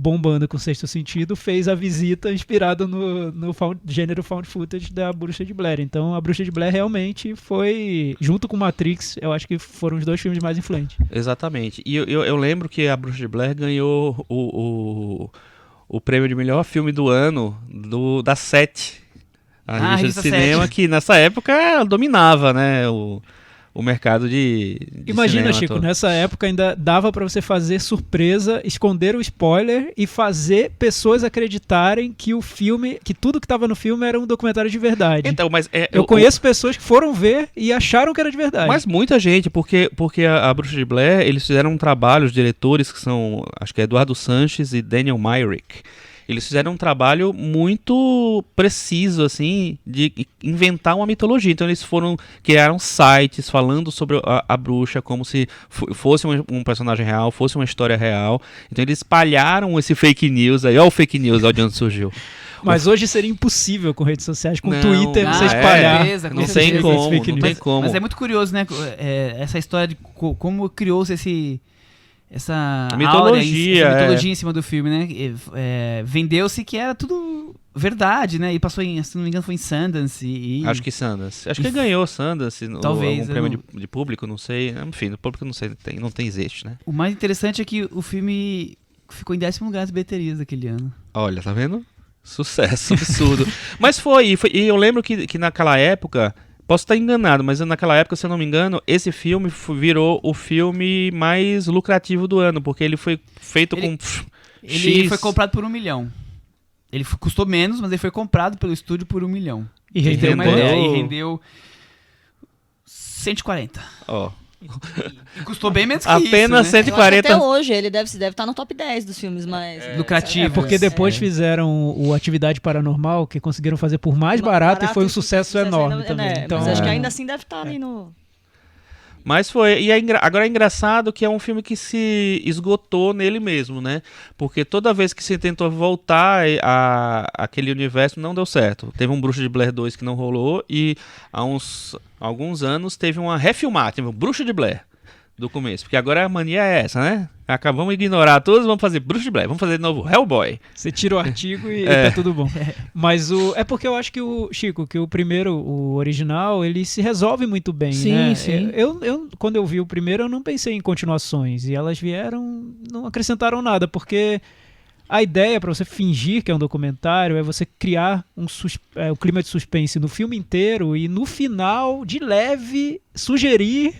S4: bombando com o Sexto Sentido, fez A Visita inspirada no gênero found footage da Bruxa de Blair. Então, A Bruxa de Blair realmente foi, junto com Matrix, eu acho que foram os dois filmes mais influentes.
S3: Exatamente. E eu lembro que A Bruxa de Blair ganhou o prêmio de melhor filme do ano da Sete. A revista de cinema
S2: 7.
S3: que nessa época dominava, né, o mercado de
S4: Imagina,
S3: cinema
S4: Chico,
S3: todo.
S4: nessa época ainda dava pra você fazer surpresa, esconder o spoiler e fazer pessoas acreditarem que o filme, que tudo que tava no filme era um documentário de verdade.
S3: Então, mas
S4: Eu conheço pessoas que foram ver e acharam que era de verdade.
S3: Mas muita gente, porque a Bruxa de Blair, eles fizeram um trabalho, os diretores, que são, acho que é Eduardo Sanches e Daniel Myrick, eles fizeram um trabalho muito preciso, assim, de inventar uma mitologia. Então eles criaram sites falando sobre a bruxa como se fosse um personagem real, fosse uma história real. Então eles espalharam esse fake news aí. Olha o fake news, olha de onde surgiu.
S4: Mas hoje seria impossível com redes sociais, com
S3: Não,
S4: Twitter, você
S3: é.
S4: espalhar.
S2: Certeza,
S3: Não
S2: com
S3: tem
S2: certeza.
S3: como,
S4: fake
S3: não
S4: news.
S3: tem como.
S2: Mas é muito curioso, né? Essa história de como criou-se essa
S3: Mitologia,
S2: essa mitologia em cima do filme, né? Vendeu-se que era tudo verdade, né? E passou se não me engano, foi em Sundance.
S3: Acho que Sundance. Acho que ganhou Sundance.
S2: Talvez,
S3: algum prêmio de público, não sei. Enfim, do público não sei, não tem existe, né?
S2: O mais interessante é que o filme ficou em 10º lugar nas bilheterias daquele ano.
S3: Olha, tá vendo? Sucesso, absurdo. Mas foi, e eu lembro que naquela época, posso estar enganado, mas naquela época, se eu não me engano, esse filme virou o filme mais lucrativo do ano, porque ele foi feito com
S2: Ele
S3: X.
S2: foi comprado por 1 milhão. Ele custou menos, mas ele foi comprado pelo estúdio por 1 milhão.
S4: E
S2: Ele
S4: rendeu
S2: tem uma
S3: rendeu-
S2: ideia, e rendeu 140.
S3: Ó,
S2: E custou bem menos que
S3: apenas
S2: isso, né?
S3: 140.
S5: Eu acho que até hoje ele deve estar no top 10 dos filmes mais
S2: Lucrativos.
S4: porque depois fizeram o Atividade Paranormal, que conseguiram fazer por mais barato e foi um sucesso enorme também. Então,
S5: Mas acho que ainda assim deve estar ali no...
S3: Mas foi. E agora é engraçado que é um filme que se esgotou nele mesmo, né? Porque toda vez que se tentou voltar àquele universo, não deu certo. Teve um Bruxa de Blair 2 que não rolou e há alguns anos teve uma refilmagem, teve um Bruxa de Blair do começo. Porque agora a mania é essa, né? Acabamos de ignorar todos, vamos fazer Bruxa de Blair, vamos fazer de novo Hellboy.
S4: você tira o artigo e tá tudo bom. Mas é porque eu acho que que o primeiro, o original, ele se resolve muito bem,
S3: Sim,
S4: né?
S3: sim.
S4: Quando eu vi o primeiro, eu não pensei em continuações. E elas vieram, não acrescentaram nada, porque a ideia para você fingir que é um documentário é você criar o clima de suspense no filme inteiro e no final, de leve, sugerir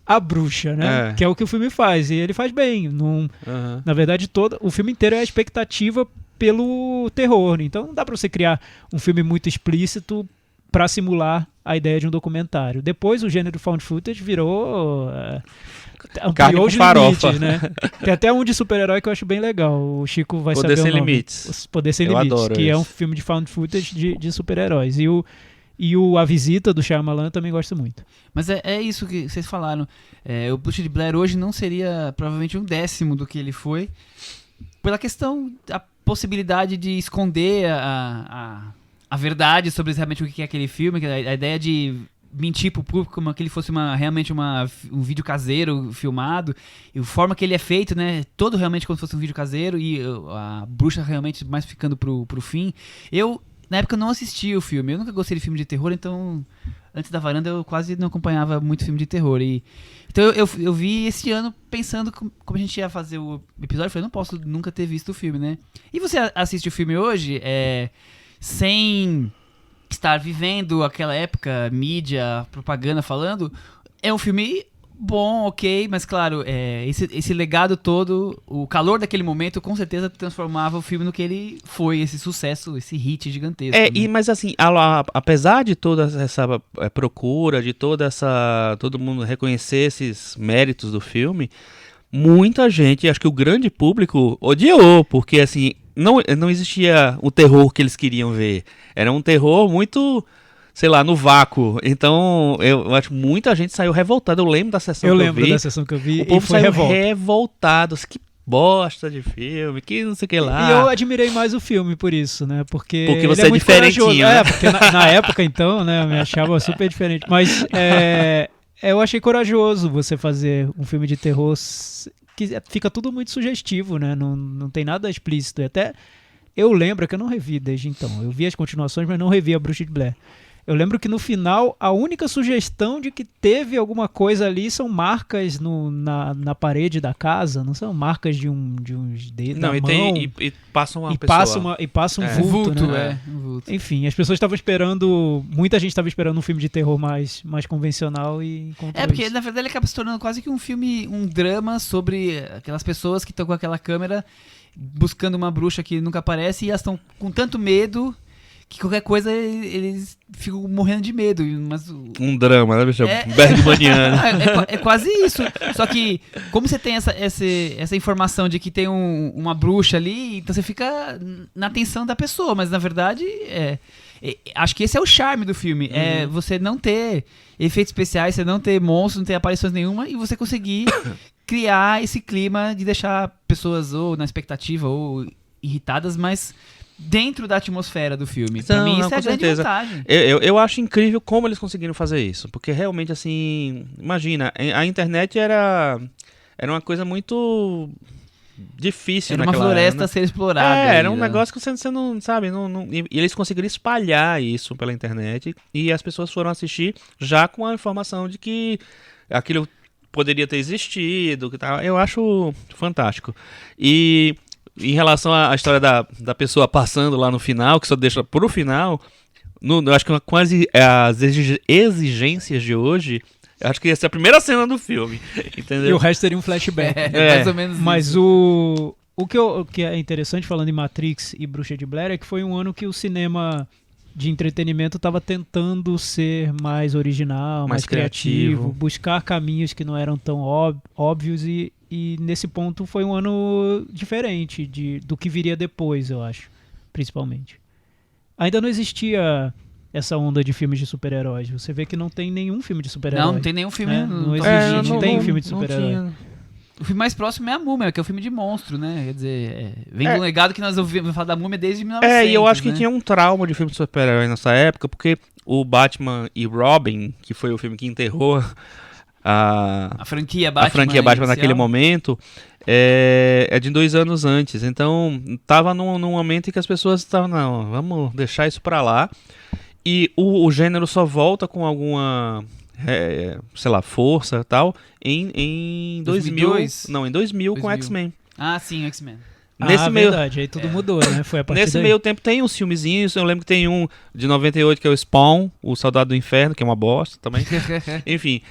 S4: a bruxa, né?
S3: É.
S4: Que é o que o filme faz. E ele faz bem.
S3: Aham.
S4: Na verdade, o filme inteiro é a expectativa pelo terror. Então não dá pra você criar um filme muito explícito pra simular a ideia de um documentário. Depois o gênero found footage virou...
S3: Carne
S4: ampliou
S3: com
S4: os
S3: farofa.
S4: limites, né? Tem até um de super-herói que eu acho bem legal. O Chico vai
S3: Poder
S4: saber
S3: Sem
S4: o nome.
S3: Limites.
S4: Poder Sem
S3: Eu
S4: Limites,
S3: adoro
S4: que é
S3: esse.
S4: um filme de found footage de super-heróis. E A Visita, do Shyamalan, eu também gosto muito.
S2: Mas é isso que vocês falaram. O Bruxa de Blair hoje não seria provavelmente 1/10 do que ele foi, pela questão, a possibilidade de esconder a verdade sobre realmente o que é aquele filme, a ideia de mentir pro público como que ele fosse realmente um vídeo caseiro filmado, e a forma que ele é feito, né, todo realmente como se fosse um vídeo caseiro, e a bruxa realmente mais ficando pro fim. Eu, na época, não assisti o filme, eu nunca gostei de filme de terror, então antes da Varanda eu quase não acompanhava muito filme de terror, então eu vi esse ano pensando como a gente ia fazer o episódio, eu falei, não posso nunca ter visto o filme, né? E você assiste o filme hoje, sem estar vivendo aquela época, mídia, propaganda falando, é um filme bom, ok, mas claro, esse legado todo, o calor daquele momento, com certeza transformava o filme no que ele foi, esse sucesso, esse hit gigantesco. né?
S3: Mas assim, apesar de toda essa procura, de todo mundo reconhecer esses méritos do filme, muita gente, acho que o grande público odiou, porque assim, não existia o terror que eles queriam ver. Era um terror muito, sei lá, no vácuo. Então, eu acho que muita gente saiu revoltada. Eu lembro da sessão
S4: Eu
S3: que
S4: lembro
S3: eu vi.
S4: da sessão que eu vi
S3: O
S4: e
S3: povo
S4: foi
S3: saiu
S4: revolta.
S3: revoltado. Que bosta de filme, que não sei o que lá.
S4: E eu admirei mais o filme por isso, né? Porque
S3: Porque
S4: ele
S3: você é
S4: muito
S3: diferentinho,
S4: corajoso.
S3: né?
S4: É, porque na época, então, né, eu me achava super diferente. Mas eu achei corajoso você fazer um filme de terror que fica tudo muito sugestivo, né? Não tem nada explícito. E até eu lembro que eu não revi desde então. Eu vi as continuações, mas não revi a Bruxa de Blair. Eu lembro que no final, a única sugestão de que teve alguma coisa ali são marcas na parede da casa, não são marcas de uns dedos
S3: Não,
S4: da
S3: e,
S4: mão.
S3: e passa uma
S4: E
S3: pessoa.
S4: passa um
S3: É.
S4: vulto,
S2: Vulto,
S4: né?
S2: um vulto.
S4: Enfim, as pessoas estavam esperando, muita gente estava esperando um filme de terror mais convencional e encontrou
S2: Porque
S4: isso.
S2: na verdade ele acaba se tornando quase que um filme, um drama sobre aquelas pessoas que estão com aquela câmera buscando uma bruxa que nunca aparece e elas estão com tanto medo que qualquer coisa eles ficam morrendo de medo. Mas
S3: Um drama, né, bicho?
S2: É.
S3: Bergmaniano.
S2: é quase isso. Só que, como você tem essa informação de que tem uma bruxa ali, então você fica na atenção da pessoa, mas na verdade acho que esse é o charme do filme. É você não ter efeitos especiais, você não ter monstros, não ter aparições nenhuma e você conseguir criar esse clima de deixar pessoas ou na expectativa ou irritadas, mas dentro da atmosfera do filme. Pra mim, isso é
S3: com
S2: a grande
S3: certeza.
S2: vantagem.
S3: Eu acho incrível como eles conseguiram fazer isso. Porque realmente, assim, imagina, a internet era uma coisa muito difícil
S2: Era uma
S3: naquela
S2: floresta
S3: era,
S2: a ser explorada.
S3: era
S2: aí,
S3: um
S2: né?
S3: negócio que você não sabe, e eles conseguiram espalhar isso pela internet e as pessoas foram assistir já com a informação de que aquilo poderia ter existido, que tal. Eu acho fantástico. E em relação à história da pessoa passando lá no final, que só deixa pro final, eu acho que com as exigências de hoje, eu acho que essa é a primeira cena do filme, entendeu?
S4: E o resto seria um flashback.
S2: Mais ou menos
S4: Mas
S2: isso.
S4: o que é interessante falando em Matrix e Bruxa de Blair é que foi um ano que o cinema de entretenimento estava tentando ser mais original, mais criativo, buscar caminhos que não eram tão óbvios e nesse ponto foi um ano diferente do que viria depois, eu acho, principalmente. Ainda não existia essa onda de filmes de super-heróis. Você vê que não tem nenhum filme de super-herói.
S2: Não tem nenhum filme.
S4: Não
S2: tá
S4: existe,
S2: surgindo.
S4: não tem filme de super-herói.
S3: tinha.
S2: O filme mais próximo é a Múmia, que é o filme de monstro, né? Quer dizer, vem do legado que nós ouvimos falar da Múmia desde 1900.
S3: E eu acho que
S2: né?
S3: tinha um trauma de filme de super-herói nessa época, porque o Batman e Robin, que foi o filme que enterrou
S2: A franquia Batman.
S3: Batman naquele momento, é de 2 anos antes. Então, tava num momento em que as pessoas estavam, não, vamos deixar isso pra lá. E o gênero só volta com alguma, sei lá, força e tal, em 2000.
S2: 2002?
S3: Não, em 2000 com
S2: 2000.
S3: X-Men.
S2: Ah, sim, X-Men.
S3: Nesse meio,
S4: Verdade, aí tudo mudou, né? Foi a partir
S3: nesse
S4: daí.
S3: meio tempo tem uns filmezinhos, eu lembro que tem um de 98 que é o Spawn, o Soldado do Inferno, que é uma bosta também. Enfim,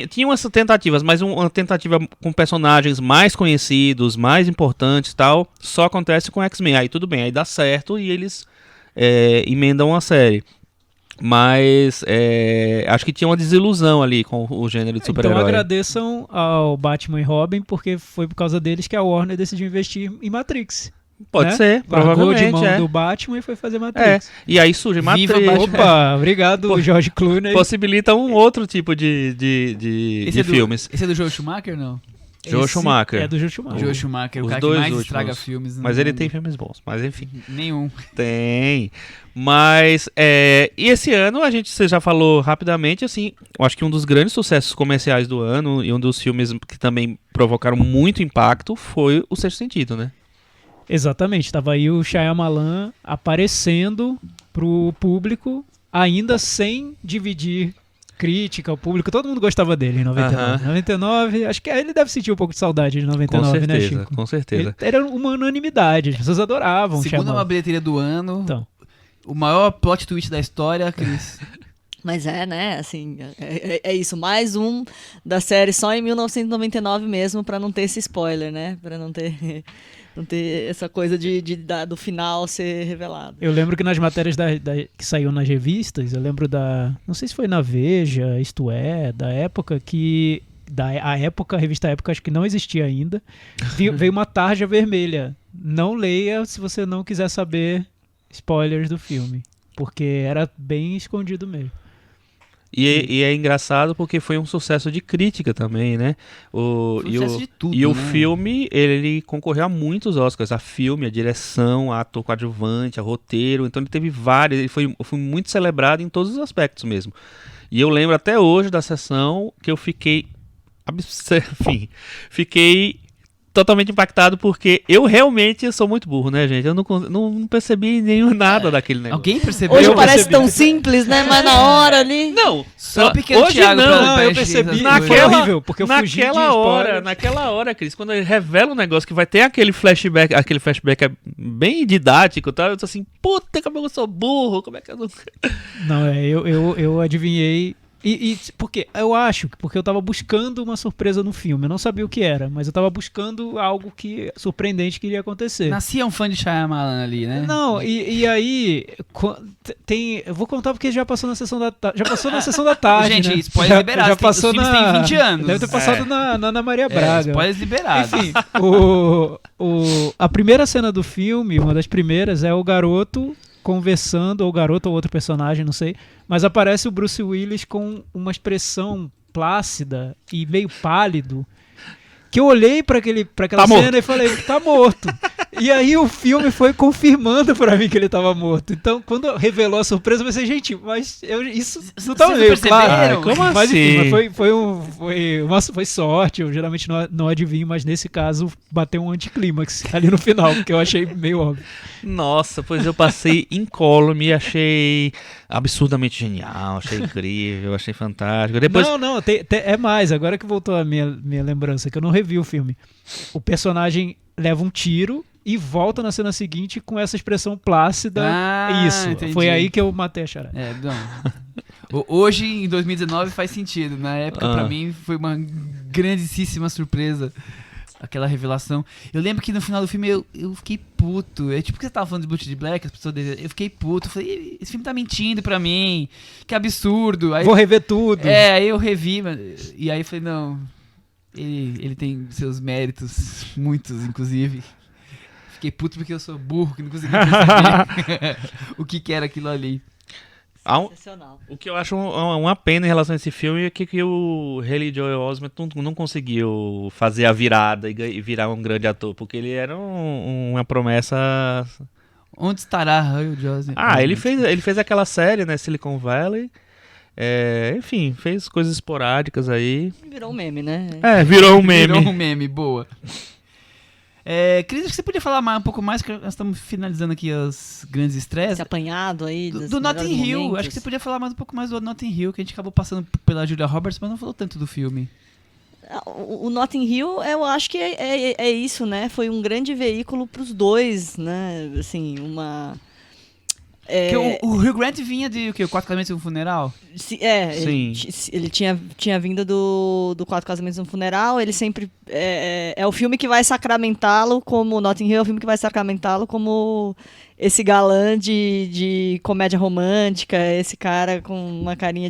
S3: tinham essas tentativas, mas uma tentativa com personagens mais conhecidos, mais importantes e tal, só acontece com X-Men. Aí tudo bem, aí dá certo e eles emendam a série. Mas acho que tinha uma desilusão ali com o gênero de super-herói.
S4: Então agradeçam ao Batman e Robin, porque foi por causa deles que a Warner decidiu investir em Matrix.
S3: Pode
S4: né?
S3: ser,
S4: Largou
S3: provavelmente.
S4: de mão do Batman e foi fazer Matrix.
S3: E aí surge Matrix.
S2: Viva Batman.
S4: Opa, obrigado, George Clooney.
S3: Possibilita um outro tipo de
S2: Esse
S3: filmes.
S2: Esse é do Joe Schumacher, não?
S3: Joe Schumacher.
S4: É do Joe Schumacher.
S2: Joe Schumacher, o
S3: Os
S2: cara que
S3: dois
S2: mais
S3: últimos.
S2: estraga filmes.
S3: Mas ele tem filmes bons, mas enfim.
S2: Nenhum.
S3: Tem. Mas, e esse ano, você já falou rapidamente, assim, eu acho que um dos grandes sucessos comerciais do ano e um dos filmes que também provocaram muito impacto foi O Sexto Sentido, né?
S4: Exatamente, tava aí o Shyamalan aparecendo pro público, ainda sem dividir crítica, o público, todo mundo gostava dele em 99. 99, acho que ele deve sentir um pouco de saudade de 99, né, Chico?
S3: Com certeza.
S4: Era uma unanimidade, as pessoas adoravam o
S2: Segunda
S4: Shyamalan.
S2: maior bilheteria do ano.
S4: Então.
S2: O maior plot twist da história, Cris.
S5: Mas né, assim, é isso, mais um da série só em 1999 mesmo, pra não ter esse spoiler, né, pra não ter essa coisa do final ser revelado.
S4: Eu lembro que nas matérias que saiu nas revistas, eu lembro não sei se foi na Veja, Isto É, da época, que a época, a revista Época acho que não existia ainda, veio uma tarja vermelha. Não leia se você não quiser saber spoilers do filme, porque era bem escondido mesmo.
S3: E é engraçado porque foi um sucesso de crítica também, né?
S2: Foi um sucesso de tudo,
S3: e o
S2: né?
S3: filme, ele concorreu a muitos Oscars. A filme, a direção, a ator coadjuvante, a roteiro. Então ele teve vários. Ele foi muito celebrado em todos os aspectos mesmo. E eu lembro até hoje da sessão que eu fiquei... Enfim, fiquei totalmente impactado porque eu realmente sou muito burro, né, gente? Eu não percebi nada daquele negócio.
S2: Alguém percebeu?
S5: Hoje
S4: Eu
S5: parece
S4: percebi.
S5: tão simples, né? Mas na hora ali...
S3: Não,
S2: Só o pequeno
S3: hoje
S2: Thiago
S3: não.
S2: pra
S4: eu
S2: encher
S4: percebi.
S2: essas
S4: Foi
S2: coisas.
S4: horrível, porque eu fugi de spoilers.
S3: Naquela hora, Cris, quando ele revela um negócio que vai ter aquele flashback é bem didático, tá? Eu tô assim, puta, como eu sou burro, como é que eu não...
S4: Não, eu adivinhei. Porque eu acho que porque eu tava buscando uma surpresa no filme. Eu não sabia o que era, mas eu tava buscando algo surpreendente que iria acontecer.
S2: Nascia um fã de Shyamalan ali, né?
S4: Não, e aí eu vou contar porque já passou na sessão da tarde. Já passou na sessão da tarde.
S2: Gente,
S4: né?
S2: spoiler liberado.
S4: Já passou
S2: os filmes têm 20 anos.
S4: Deve ter passado na Ana Maria Braga.
S2: Spoilers liberados.
S4: Enfim, a primeira cena do filme, uma das primeiras, é o garoto conversando, ou o garoto ou outro personagem, não sei, mas aparece o Bruce Willis com uma expressão plácida e meio pálido, que eu olhei pra aquela cena e falei, tá morto. E aí o filme foi confirmando pra mim que ele tava morto. Então, quando revelou a surpresa, eu pensei, gente, mas isso não tava meio claro.
S3: Como
S4: Mas enfim,
S3: assim?
S4: foi sorte, eu geralmente não adivinho, mas nesse caso bateu um anticlímax ali no final, que eu achei meio óbvio.
S3: Nossa, pois eu passei incólume, achei absurdamente genial, achei incrível, achei fantástico. Depois...
S4: Não, é mais, agora que voltou a minha lembrança, que eu não revi o filme. O personagem leva um tiro e volta na cena seguinte com essa expressão plácida. Isso,
S2: entendi.
S4: foi aí que eu matei a charada.
S2: Não. Hoje, em 2019, faz sentido. Na época, pra mim, foi uma grandíssima surpresa. Aquela revelação. Eu lembro que no final do filme eu fiquei puto. É tipo que você tava falando de Butch de Black, as pessoas... Eu fiquei puto. Falei, esse filme tá mentindo pra mim. Que absurdo. Aí,
S4: Vou rever tudo.
S2: aí eu revi. E aí falei, não... Ele tem seus méritos, muitos, inclusive. Fiquei puto porque eu sou burro, que não consegui perceber o que era aquilo ali.
S5: Sensacional.
S3: O que eu acho uma pena em relação a esse filme é que o Haley Joel Osment não conseguiu fazer a virada e virar um grande ator, porque ele era uma promessa...
S2: Onde estará Haley Joel Osment?
S3: Ele fez aquela série, né, Silicon Valley. Enfim, fez coisas esporádicas aí.
S5: Virou um meme, né?
S3: Virou um meme.
S2: Virou um meme, boa. Cris, acho que você podia falar um pouco mais, que nós estamos finalizando aqui as grandes estreias.
S5: Esse apanhado aí.
S2: Do Notting Hill. Acho que você podia falar um pouco mais do Notting Hill, que a gente acabou passando pela Julia Roberts, mas não falou tanto do filme.
S5: O Notting Hill, eu acho que é isso, né? Foi um grande veículo pros dois, né? Assim, uma...
S2: Porque o Hugh Grant vinha de o quê? 4 Casamentos e um Funeral?
S3: Sim.
S5: Ele tinha vindo do 4 Casamentos e um Funeral. Ele sempre... É o filme que vai sacramentá-lo como... Notting Hill é o filme que vai sacramentá-lo como esse galã de comédia romântica, esse cara com uma carinha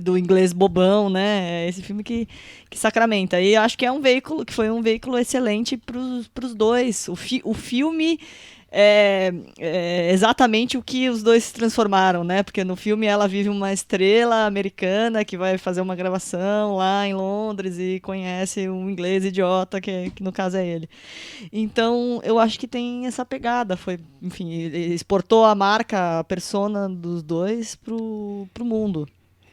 S5: do inglês bobão, né? É esse filme que sacramenta. E eu acho que foi um veículo excelente pros dois. O filme... É exatamente o que os dois se transformaram, né? Porque no filme ela vive uma estrela americana que vai fazer uma gravação lá em Londres e conhece um inglês idiota, que no caso é ele. Então, eu acho que tem essa pegada. Enfim, ele exportou a marca, a persona dos dois pro mundo.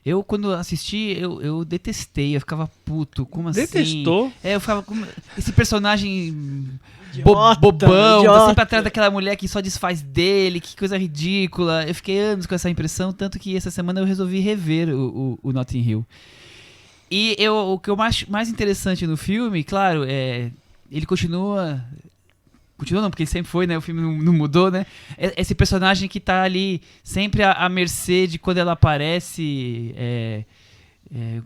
S2: Eu, quando assisti, eu detestei, eu ficava puto. Como assim?
S3: Detestou?
S2: Eu ficava com esse personagem
S5: Idiota,
S2: bobão,
S5: idiota.
S2: tá sempre atrás daquela mulher que só desfaz dele, que coisa ridícula. Eu fiquei anos com essa impressão, tanto que essa semana eu resolvi rever o Notting Hill. E o que eu mais interessante no filme, claro, ele continua... Continua não, porque ele sempre foi, né? O filme não mudou, né? Esse personagem que tá ali sempre à mercê de quando ela aparece,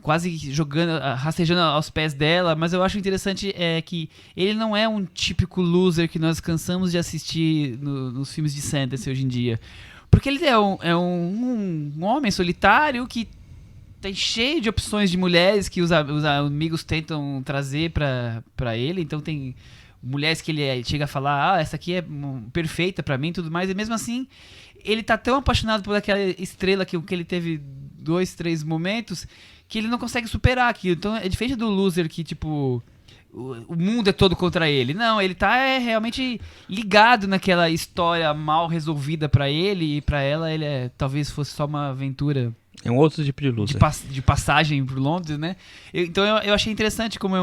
S2: quase jogando, rastejando aos pés dela. Mas eu acho interessante que ele não é um típico loser que nós cansamos de assistir nos filmes de fantasy hoje em dia. Porque ele é um homem solitário que tem cheio de opções de mulheres que os amigos tentam trazer pra ele. Então tem mulheres que ele chega a falar, essa aqui é perfeita pra mim e tudo mais. E mesmo assim, ele tá tão apaixonado por aquela estrela que ele teve 2, 3 momentos que ele não consegue superar aquilo. Então é diferente do loser que, tipo, o mundo é todo contra ele. Não, ele tá realmente ligado naquela história mal resolvida pra ele, e pra ela ele talvez fosse só uma aventura
S3: É um outro tipo de loser.
S2: de passagem por Londres, né? Então eu achei interessante como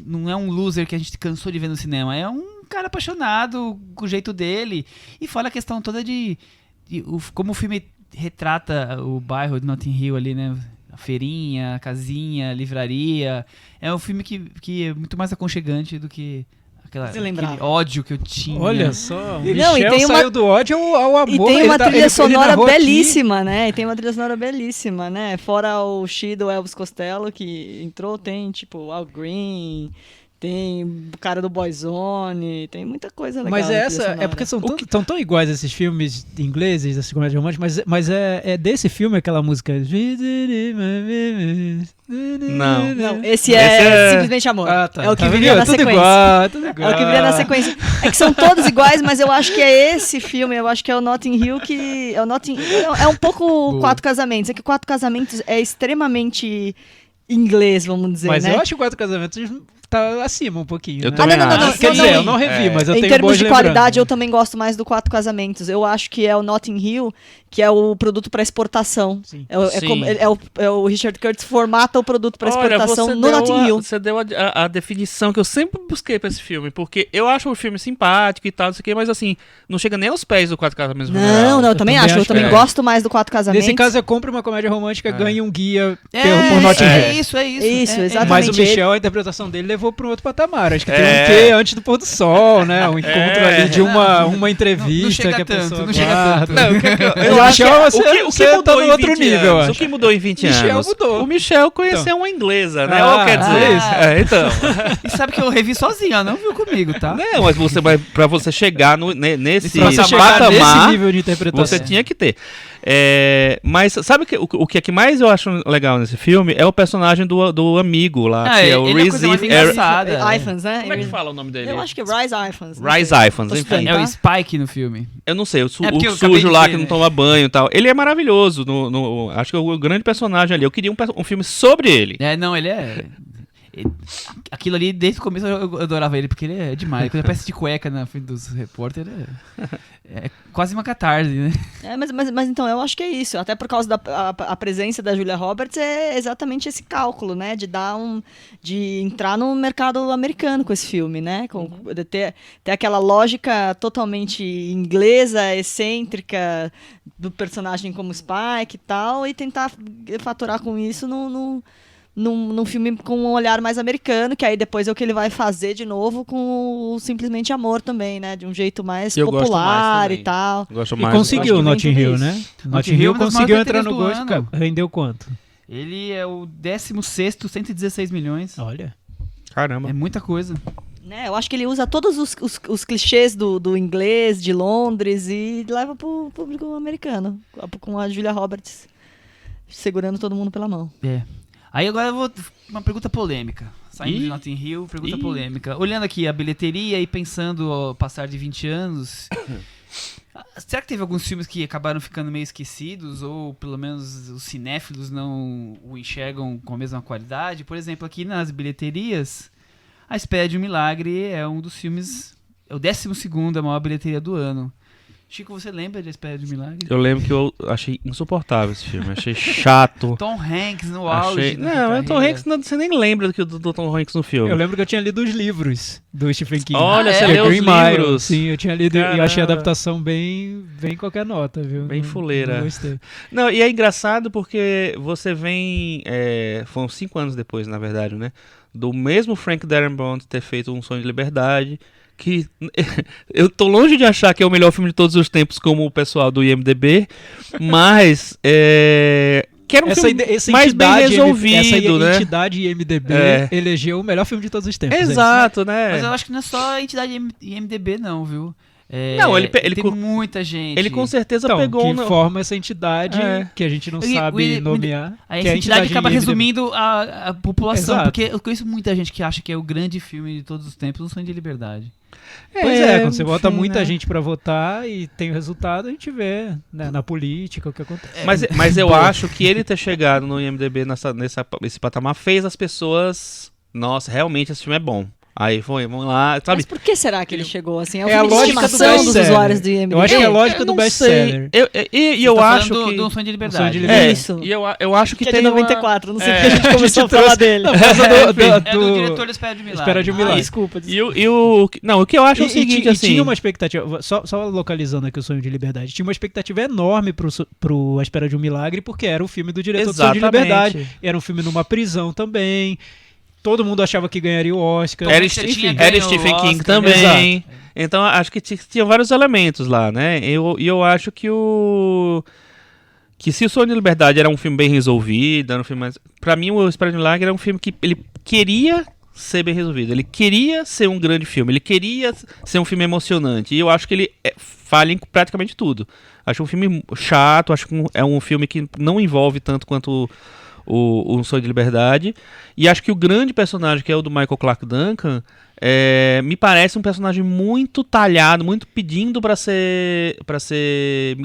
S2: não é um loser que a gente cansou de ver no cinema. É um cara apaixonado com o jeito dele. E fora a questão toda como o filme retrata o bairro de Notting Hill ali, né? A feirinha, a casinha, a livraria. É um filme que é muito mais aconchegante do que aquele ódio que eu tinha.
S4: Olha só, o
S5: Não,
S4: Michel saiu do ódio ao amor.
S5: E tem uma trilha sonora
S4: narrou
S5: belíssima, né? E tem uma trilha sonora belíssima, né? Fora o She do Elvis Costello, que entrou, tem tipo Al Green, tem o cara do Boyzone, tem muita coisa legal.
S4: Mas é porque são tão iguais esses filmes ingleses, essas comédias românticas, mas é desse filme aquela música.
S3: Não,
S5: esse é Simplesmente Amor.
S4: Ah, tá.
S5: É o que
S4: Tá
S5: viria
S4: vendo?
S5: na
S4: Tudo
S5: sequência.
S4: igual, tudo igual.
S5: É o que viria na sequência. É que são todos iguais, mas eu acho que é esse filme, eu acho que é o Notting Hill que... É um pouco Quatro Casamentos. É que Quatro Casamentos é extremamente inglês, vamos dizer,
S4: Mas
S5: né?
S4: eu acho que Quatro Casamentos tá acima um pouquinho.
S3: Eu
S4: né?
S3: também
S5: não,
S4: Quer dizer, eu não revi, mas eu
S5: em
S4: tenho
S5: termos
S4: boas
S5: de
S4: lembranças.
S5: qualidade, eu também gosto mais do Quatro Casamentos. Eu acho que é o Notting Hill, que é o produto para exportação.
S4: Sim.
S3: Sim.
S5: É o Richard Curtis formata o produto para
S3: Olha,
S5: exportação
S3: você
S5: no
S3: deu
S5: Notting Hill.
S3: Você deu a definição que eu sempre busquei pra esse filme, porque eu acho o filme simpático e tal, não sei o quê, mas assim, não chega nem aos pés do Quatro Casamentos.
S5: Não, eu também acho. Eu também gosto mais do Quatro Casamentos.
S4: Nesse caso, eu compro uma comédia romântica, ganhe um guia por
S2: Notting
S4: Notting Hill.
S2: É isso.
S5: Isso, exatamente.
S4: Mas o Michel, a interpretação dele levou para um outro patamar. Acho que tem
S3: É.
S4: um quê antes do pôr do sol, né? Um encontro ali de uma entrevista
S2: Não chega
S4: que a
S2: tanto,
S4: pessoa
S2: não chega
S4: guarda.
S2: tanto.
S3: Não, eu
S4: O
S3: acho que
S4: Michel,
S3: o que
S4: você
S3: mudou
S4: tá no
S3: em
S4: outro
S3: 20
S4: nível, eu
S3: anos?
S4: acho.
S3: O que mudou em 20
S4: Michel
S3: anos?
S4: mudou.
S3: O Michel conheceu uma inglesa, né?
S4: Ah,
S3: Ou quer dizer, então.
S2: E sabe que eu revi sozinho, ela não viu comigo, tá?
S3: Não, mas pra você chegar nesse
S4: Pra você chegar nesse
S3: patamar,
S4: nível de interpretação.
S3: você tinha que ter. Mas sabe o que é que mais eu acho legal nesse filme? É o personagem do amigo lá, que é o
S2: ele é a coisa mais
S3: Reese
S2: engraçada.
S5: Ifans, né?
S3: Como é que fala o nome dele?
S5: Eu acho que é Rise Ifans.
S3: Rise Ifans, enfim.
S2: É o Spike no filme.
S3: Eu não sei,
S2: É porque eu
S3: o
S2: acabei
S3: sujo
S2: de
S3: lá
S2: ver,
S3: que não
S2: né?
S3: toma banho e tal. Ele é maravilhoso. Acho que é o grande personagem ali. Eu queria um filme sobre ele.
S2: Não, ele é... Aquilo ali, desde o começo eu adorava ele, porque ele é demais. Quando ele aparece de cueca na frente dos repórteres, é quase uma catarse, né?
S5: Mas então, eu acho que é isso. Até por causa da presença da Julia Roberts, é exatamente esse cálculo, né? De entrar no mercado americano com esse filme, né? De ter aquela lógica totalmente inglesa, excêntrica, do personagem como Spike e tal, e tentar faturar com isso num filme com um olhar mais americano, que aí depois é o que ele vai fazer de novo com o Simplesmente Amor também, né? De um jeito mais
S3: Eu gosto mais
S5: popular
S3: também.
S5: e tal.
S3: Gosto
S4: E
S3: mais.
S4: conseguiu o
S5: acho que vem
S4: Notting
S5: tudo
S4: Hill,
S5: isso.
S4: né?
S2: Notting
S4: Notting
S2: Hill
S4: Hill
S2: é uma das
S4: conseguiu
S2: maiores
S4: entrar no
S2: bilheterias
S4: gosto.
S2: do ano.
S4: Rendeu quanto?
S2: Ele é o 16º, 116 milhões.
S4: Olha.
S3: Caramba.
S2: É muita coisa.
S5: Né? Eu acho que ele usa todos os clichês do inglês, de Londres, e leva pro público americano, com a Julia Roberts segurando todo mundo pela mão.
S2: Aí agora eu vou... Uma pergunta polêmica. Saindo
S3: Ih.
S2: de Notting Hill, pergunta
S3: Ih.
S2: polêmica. Olhando aqui a bilheteria e pensando ao passar de 20 anos... Será que teve alguns filmes que acabaram ficando meio esquecidos? Ou pelo menos os cinéfilos não o enxergam com a mesma qualidade? Por exemplo, aqui nas bilheterias... A Espera de um Milagre é um dos filmes... É o 12º, a maior bilheteria do ano. Chico, você lembra de A Espera de um Milagre?
S3: Eu lembro que eu achei insuportável esse filme. Achei chato.
S2: Tom Hanks no auge.
S3: Achei...
S2: da sua
S3: Não, o Tom
S2: carreira.
S3: Hanks, você nem lembra do Tom Hanks no filme.
S4: Eu lembro que eu tinha lido os livros do Stephen King.
S3: Olha,
S2: você
S4: Que é
S3: leu os
S4: Green Mile.
S3: livros.
S4: Sim, eu tinha lido e eu achei a
S3: Caramba.
S4: adaptação bem qualquer nota, viu?
S3: Bem
S4: Não-
S3: fuleira.
S4: não gostei.
S3: Não, e é engraçado porque você vem... foram 5 anos depois, na verdade, né? Do mesmo Frank Darabont ter feito Um Sonho de Liberdade, que eu tô longe de achar que é o melhor filme de todos os tempos, como o pessoal do IMDb, mas que era um filme mais bem resolvido,
S4: essa
S3: né?
S4: entidade IMDb elegeu o melhor filme de todos os tempos.
S3: Exato, né?
S2: Mas eu acho que não é só a entidade IMDB, não, viu?
S3: Não, ele
S2: tem
S3: co-
S2: muita gente.
S3: Ele com certeza
S4: Então,
S3: pegou
S4: que
S3: no...
S4: forma essa entidade
S3: É.
S4: que a gente não
S2: E-
S4: sabe
S2: o-
S4: nomear.
S2: A
S4: que é
S2: entidade acaba
S4: IMDb.
S2: resumindo a população,
S4: Exato.
S2: porque eu conheço muita gente que acha que é o grande filme de todos os tempos, Um Sonho de Liberdade.
S4: Pois é, quando você bota
S3: enfim,
S4: muita
S3: né?
S4: gente pra votar e tem o resultado, a gente vê, né, na política o que acontece.
S3: Mas eu acho que ele ter chegado no IMDb nesse patamar fez as pessoas... Nossa, realmente esse filme é bom. Aí vamos lá, sabe?
S5: Mas por que será que ele chegou assim? É o
S4: É a
S5: filme de
S4: lógica do
S5: estimação dos
S4: best-seller.
S5: usuários do IMDb.
S4: Eu acho que é a lógica
S3: Eu
S4: do
S3: não
S4: best-seller.
S3: sei. E eu
S2: Você tá
S3: acho
S2: falando
S3: que...
S2: do Um Sonho de Liberdade.
S4: Um Sonho de Liberdade.
S5: Isso.
S3: E eu acho que
S5: Que é
S3: tem
S5: de
S3: uma-
S5: 94, não sei
S3: É.
S5: porque a gente começou a
S4: trouxe-
S5: falar dele.
S4: Não, por causa
S2: É do
S4: do
S2: diretor do Espera de Milagre.
S4: Espera de um Milagre.
S5: Desculpa.
S3: Não, o que eu acho é o seguinte,
S4: e
S3: assim...
S4: tinha uma expectativa, só localizando aqui o Sonho de Liberdade, tinha uma expectativa enorme pro A Espera de um Milagre, porque era o filme do diretor do Sonho de
S3: Exatamente.
S4: Liberdade, era um filme numa prisão também, todo mundo achava que ganharia o Oscar.
S2: Tom
S3: Era,
S2: Hanks já
S3: Stephen-
S2: tinha
S3: era
S2: ganho
S3: Stephen
S2: o
S3: King
S2: Oscar,
S3: também.
S4: Exato.
S3: Então acho que tinha vários elementos lá, né? Eu acho que que se o Sonho de Liberdade era um filme bem resolvido, era um filme mais... Pra mim, o Espera de Milagre era um filme que ele queria ser bem resolvido. Ele queria ser um grande filme. Ele queria ser um filme emocionante. E eu acho que ele falha em praticamente tudo. Acho um filme chato. Acho que é um filme que não envolve tanto quanto o Um Sonho de Liberdade. E acho que o grande personagem, que é o do Michael Clarke Duncan, me parece um personagem muito talhado, muito pedindo pra ser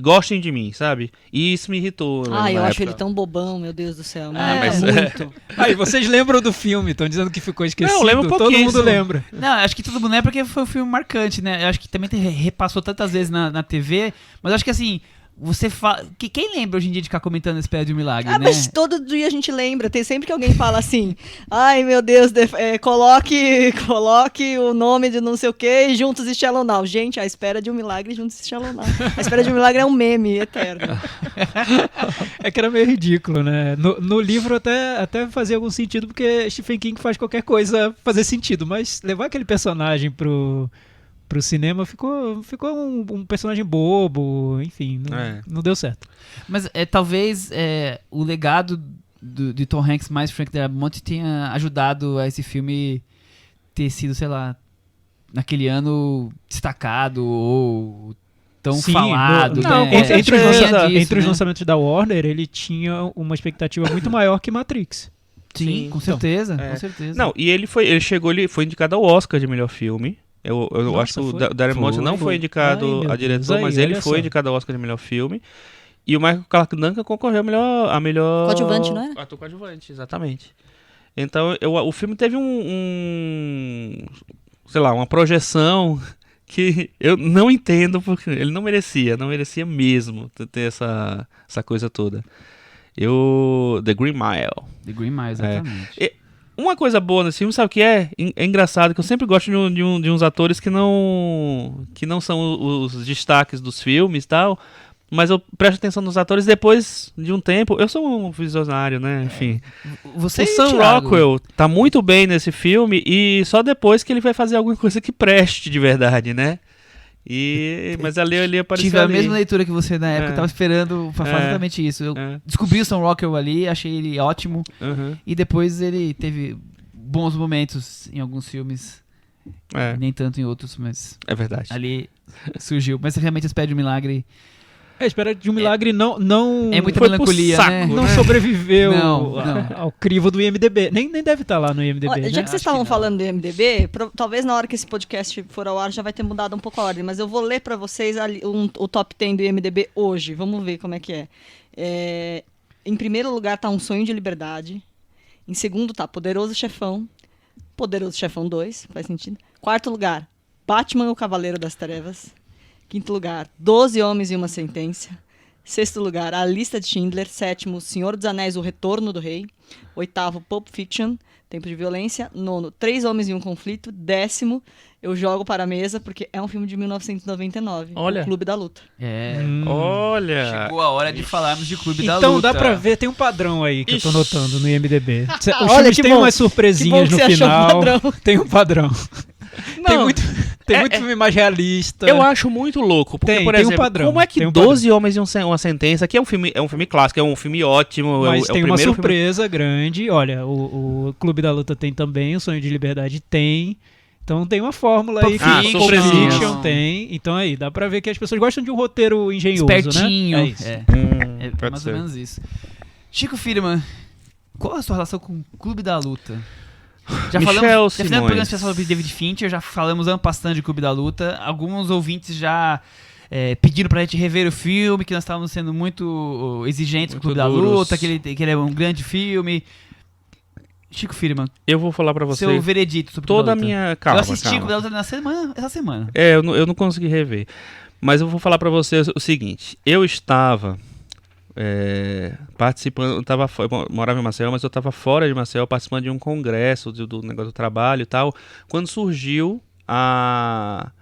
S3: gostem de mim, sabe? E isso me irritou.
S5: Ah, eu
S3: na
S5: acho
S3: época.
S5: ele tão bobão, meu Deus do céu.
S3: mas-
S5: muito.
S4: Aí, vocês lembram do filme, estão dizendo que ficou esquecido,
S3: Não, lembro
S4: todo mundo
S3: pouquíssimo.
S4: lembra.
S2: Não, acho que todo mundo é porque foi um filme marcante, né? Eu acho que também repassou tantas vezes na TV, mas acho que assim, você fala. Quem lembra hoje em dia de ficar comentando Espera de um Milagre,
S5: Ah,
S2: né?
S5: mas todo dia a gente lembra. Tem sempre que alguém fala assim: ai meu Deus, coloque o nome de não sei o que e Juntos e Shallow Now. Gente, A Espera de um Milagre e Juntos e Shallow Now. A Espera de um Milagre é um meme eterno.
S4: É que era meio ridículo, né? No livro até fazia algum sentido, porque Stephen King faz qualquer coisa fazer sentido, mas levar aquele personagem pro cinema ficou um personagem bobo, enfim, não deu certo.
S2: Mas talvez o legado de Tom Hanks mais Frank Darabont tenha ajudado a esse filme ter sido, sei lá, naquele ano destacado ou tão
S4: Sim,
S2: falado.
S3: não,
S2: né?
S3: com
S4: entre,
S3: certeza.
S4: entre os
S2: né?
S4: lançamentos da Warner, ele tinha uma expectativa muito maior que Matrix.
S2: Sim,
S3: Sim,
S2: com
S4: então,
S2: certeza,
S3: é.
S2: com certeza.
S3: Não, e ele foi indicado ao Oscar de melhor filme. Eu
S4: Nossa,
S3: acho que o
S4: foi?
S3: Darren não foi indicado
S4: Ai, meu
S3: a
S4: Deus,
S3: diretor,
S4: aí,
S3: mas ele
S4: olha
S3: foi
S4: só.
S3: indicado ao Oscar de melhor filme. E o Michael Clarke Duncan concorreu a melhor...
S5: Coadjuvante, não era?
S3: Ator coadjuvante, exatamente. Então, o filme teve sei lá, uma projeção que eu não entendo, porque ele não merecia mesmo ter essa coisa toda. The Green Mile.
S2: The Green Mile, exatamente.
S3: Uma coisa boa nesse filme, sabe o que é? É engraçado que eu sempre gosto de uns atores que não são os destaques dos filmes e tal, mas eu presto atenção nos atores depois de um tempo. Eu sou um visionário, né? Enfim.
S2: Você,
S3: O Sam
S2: Thiago,
S3: Rockwell tá muito bem nesse filme e só depois que ele vai fazer alguma coisa que preste de verdade, né? Mas ali ele apareceu
S2: tive a
S3: ali.
S2: mesma leitura que você na época,
S3: É.
S2: tava esperando pra fazer
S3: É.
S2: exatamente isso. Eu
S3: É.
S2: descobri o Sam Rockwell ali, achei ele ótimo,
S3: Uhum.
S2: e depois ele teve bons momentos em alguns filmes, nem tanto em outros, mas
S3: É verdade.
S2: ali surgiu. Mas realmente Espera de um Milagre
S4: Espera de um Milagre não
S2: é muita
S3: Foi pro
S2: melancolia,
S3: saco,
S2: né?
S4: não sobreviveu
S2: Não.
S4: ao crivo do IMDb. Nem deve estar lá no IMDb,
S5: Olha,
S4: né?
S5: já que vocês
S2: Acho
S5: estavam
S2: que não.
S5: falando do IMDb, talvez na hora que esse podcast for ao ar já vai ter mudado um pouco a ordem, mas eu vou ler pra vocês o top 10 do IMDb hoje. Vamos ver como é que é. Em primeiro lugar tá Um Sonho de Liberdade. Em segundo tá Poderoso Chefão 2, faz sentido. Quarto lugar, Batman, o Cavaleiro das Trevas. Quinto lugar, 12 Homens e uma Sentença. Sexto lugar, A Lista de Schindler. Sétimo, Senhor dos Anéis, O Retorno do Rei. Oitavo, Pulp Fiction, Tempo de Violência. Nono, 3 Homens e um Conflito. Décimo, Eu Jogo para a Mesa, porque é um filme de 1999.
S3: Olha.
S5: O Clube da Luta.
S3: Olha!
S2: Chegou a hora de falarmos de Clube da Luta.
S4: Então dá pra ver, tem um padrão aí que eu tô
S3: Ixi.
S4: notando no IMDb. Os
S5: Olha,
S4: filmes
S5: que
S4: têm
S5: bom.
S4: umas surpresinhas
S5: Que bom
S4: no
S5: que você achou um
S4: final.
S5: padrão.
S4: Tem um padrão. Tem
S3: Não,
S4: muito filme mais realista.
S3: eu acho muito louco, porque,
S4: Tem,
S3: por
S4: tem um
S3: exemplo,
S4: padrão,
S3: como é que
S4: tem um
S3: 12 Homens e uma Sentença, que é um filme clássico, é um filme ótimo,
S4: Mas
S3: é o
S4: tem uma
S3: primeiro
S4: surpresa grande. Olha, o Clube da Luta tem também, O Sonho de Liberdade tem. Então tem uma fórmula
S2: Pulp
S4: aí que
S2: Fiction.
S4: Pulp
S3: surpresinhas.
S4: Fiction tem. Então aí, dá pra ver que as pessoas gostam de um roteiro engenhoso,
S2: Espertinho.
S4: né? É isso.
S2: É
S3: Pode
S2: mais
S3: ser.
S2: ou menos isso. Chico Firman, qual a sua relação com o Clube da Luta? Já
S3: Michel
S2: já fizemos um programa
S3: Simões.
S2: especial sobre David Fincher, já falamos ano passando de Clube da Luta. Alguns ouvintes já pediram pra gente rever o filme, que nós estávamos sendo muito exigentes com o
S3: Muito
S2: Clube da
S3: duros.
S2: Luta, que ele é um grande filme. Chico Firman,
S3: Eu vou falar pra você
S2: seu veredito sobre
S3: toda a
S2: Clube da Luta.
S3: minha... Calma,
S2: Eu assisti
S3: calma.
S2: Clube da Luta essa semana.
S3: Eu não consegui rever. Mas eu vou falar pra você o seguinte. Eu estava participando... Eu morava em Maceió, mas eu estava fora de Maceió participando de um congresso do negócio do trabalho e tal. Quando surgiu a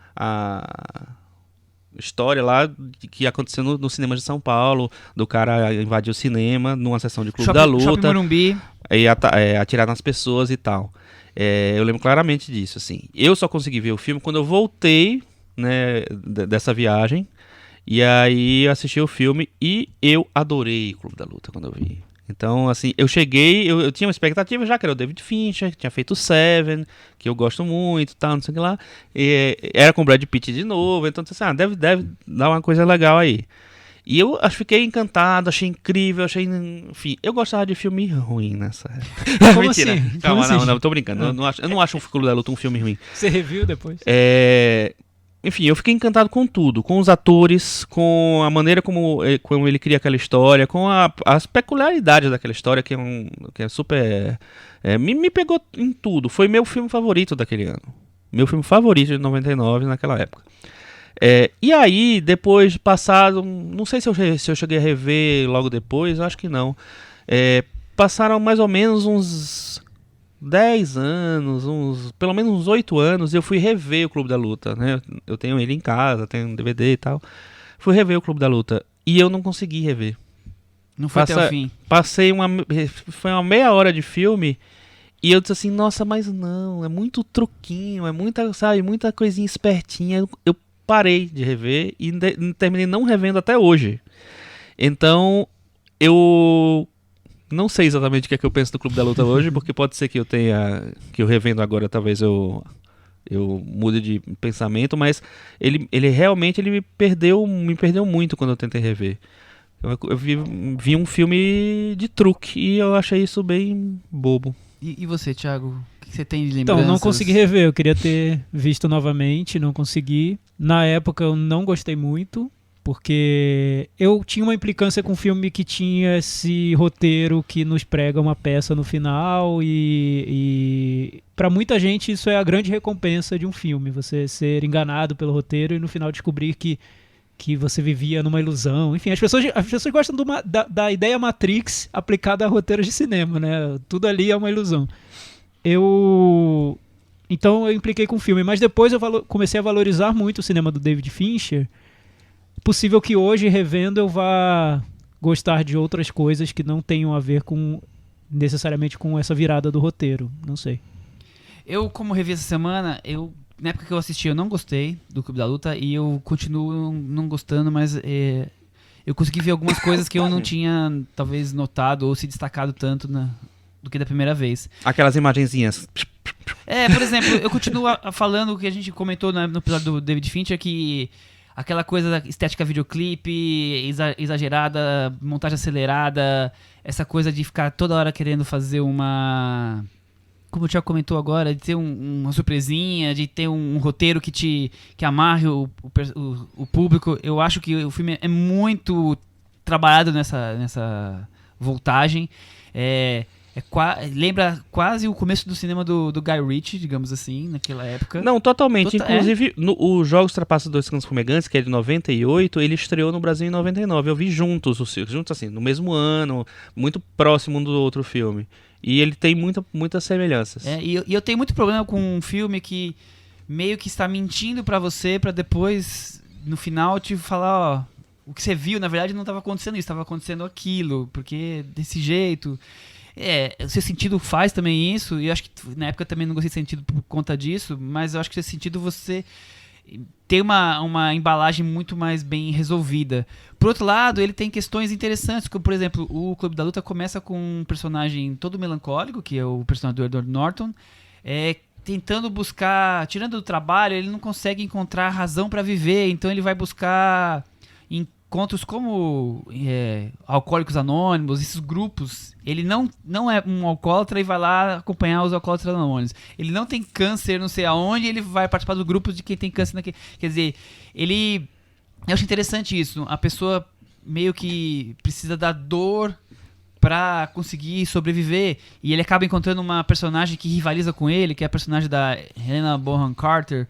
S3: história lá que aconteceu no cinema de São Paulo, do cara invadir o cinema numa sessão de Clube da
S2: Shopping
S3: Luta.
S2: Morumbi.
S3: E atirar nas pessoas e tal. Eu lembro claramente disso, assim. Eu só consegui ver o filme quando eu voltei, né, dessa viagem. E aí eu assisti o filme e eu adorei o Clube da Luta quando eu vi. Então, assim, eu cheguei, eu tinha uma expectativa já, que era o David Fincher, que tinha feito o Seven, que eu gosto muito, tal, não sei o que lá. E era com o Brad Pitt de novo, então, assim, deve dar uma coisa legal aí. E eu fiquei encantado, achei incrível, enfim, eu gostava de filme ruim nessa época.
S4: Como
S3: Mentira.
S4: assim?
S3: Calma,
S4: Como assim?
S3: não, tô brincando. Eu não acho o Clube da Luta um filme ruim.
S4: Você review depois?
S3: Enfim, eu fiquei encantado com tudo, com os atores, com a maneira como ele cria aquela história, com as peculiaridades daquela história, que é super... me pegou em tudo. Foi meu filme favorito daquele ano. Meu filme favorito de 99 naquela época. E aí, depois, passado... Não sei se eu cheguei a rever logo depois, acho que não. Passaram mais ou menos uns 10 anos, pelo menos uns 8 anos, eu fui rever o Clube da Luta, né? Eu tenho ele em casa, tenho um DVD e tal. Fui rever o Clube da Luta e eu não consegui rever.
S2: Não foi até o fim.
S3: Foi uma meia hora de filme e eu disse assim, nossa, mas não, é muito truquinho, é muita, sabe, muita coisinha espertinha. Eu parei de rever e terminei não revendo até hoje. Então, eu não sei exatamente o que é que eu penso do Clube da Luta hoje, porque pode ser que eu revendo agora, talvez eu mude de pensamento, mas ele realmente me perdeu muito quando eu tentei rever. Eu vi um filme de truque e eu achei isso bem bobo.
S2: E você, Thiago? O que você tem de lembranças?
S4: Então, não consegui rever. Eu queria ter visto novamente, não consegui. Na época eu não gostei muito, porque eu tinha uma implicância com o filme que tinha esse roteiro que nos prega uma peça no final e para muita gente isso é a grande recompensa de um filme, você ser enganado pelo roteiro e no final descobrir que você vivia numa ilusão. Enfim, as pessoas gostam da ideia Matrix aplicada a roteiros de cinema, né? Tudo ali é uma ilusão. Então eu impliquei com o filme, mas depois eu comecei a valorizar muito o cinema do David Fincher. Possível que hoje, revendo, eu vá gostar de outras coisas que não tenham a ver necessariamente com essa virada do roteiro. Não sei.
S2: Eu, como revi essa semana, na época que eu assisti, eu não gostei do Clube da Luta e eu continuo não gostando, mas eu consegui ver algumas coisas que eu não tinha, talvez, notado ou se destacado tanto do que da primeira vez.
S3: Aquelas imagenzinhas.
S2: Por exemplo, eu continuo falando o que a gente comentou no episódio do David Fincher, que aquela coisa da estética videoclipe, exagerada, montagem acelerada, essa coisa de ficar toda hora querendo fazer uma... Como o Thiago comentou agora, de ter uma surpresinha, de ter um roteiro que amarre o público. Eu acho que o filme é muito trabalhado nessa voltagem. Lembra quase o começo do cinema do Guy Ritchie, digamos assim, naquela época.
S3: Não, totalmente. Inclusive, os Jogos Trapaços Dois Cães Fumegantes, que é de 98, ele estreou no Brasil em 99. Eu vi juntos assim, no mesmo ano, muito próximo um do outro filme. E ele tem muitas semelhanças.
S2: E eu tenho muito problema com um filme que meio que está mentindo pra você, pra depois, no final, te falar, ó, o que você viu, na verdade, não estava acontecendo isso, estava acontecendo aquilo, porque desse jeito... o seu sentido faz também isso, e eu acho que na época eu também não gostei de sentido por conta disso, mas eu acho que esse sentido você tem uma embalagem muito mais bem resolvida. Por outro lado, ele tem questões interessantes, como, por exemplo, o Clube da Luta começa com um personagem todo melancólico, que é o personagem do Edward Norton, tentando buscar, tirando do trabalho, ele não consegue encontrar razão para viver, então ele vai buscar encontros como Alcoólicos Anônimos, esses grupos. Ele não é um alcoólatra e vai lá acompanhar os Alcoólatras Anônimos. Ele não tem câncer não sei aonde, ele vai participar do grupo de quem tem câncer naquele. Quer dizer, eu acho interessante isso. A pessoa meio que precisa da dor pra conseguir sobreviver, e ele acaba encontrando uma personagem que rivaliza com ele, que é a personagem da Helena Bonham Carter,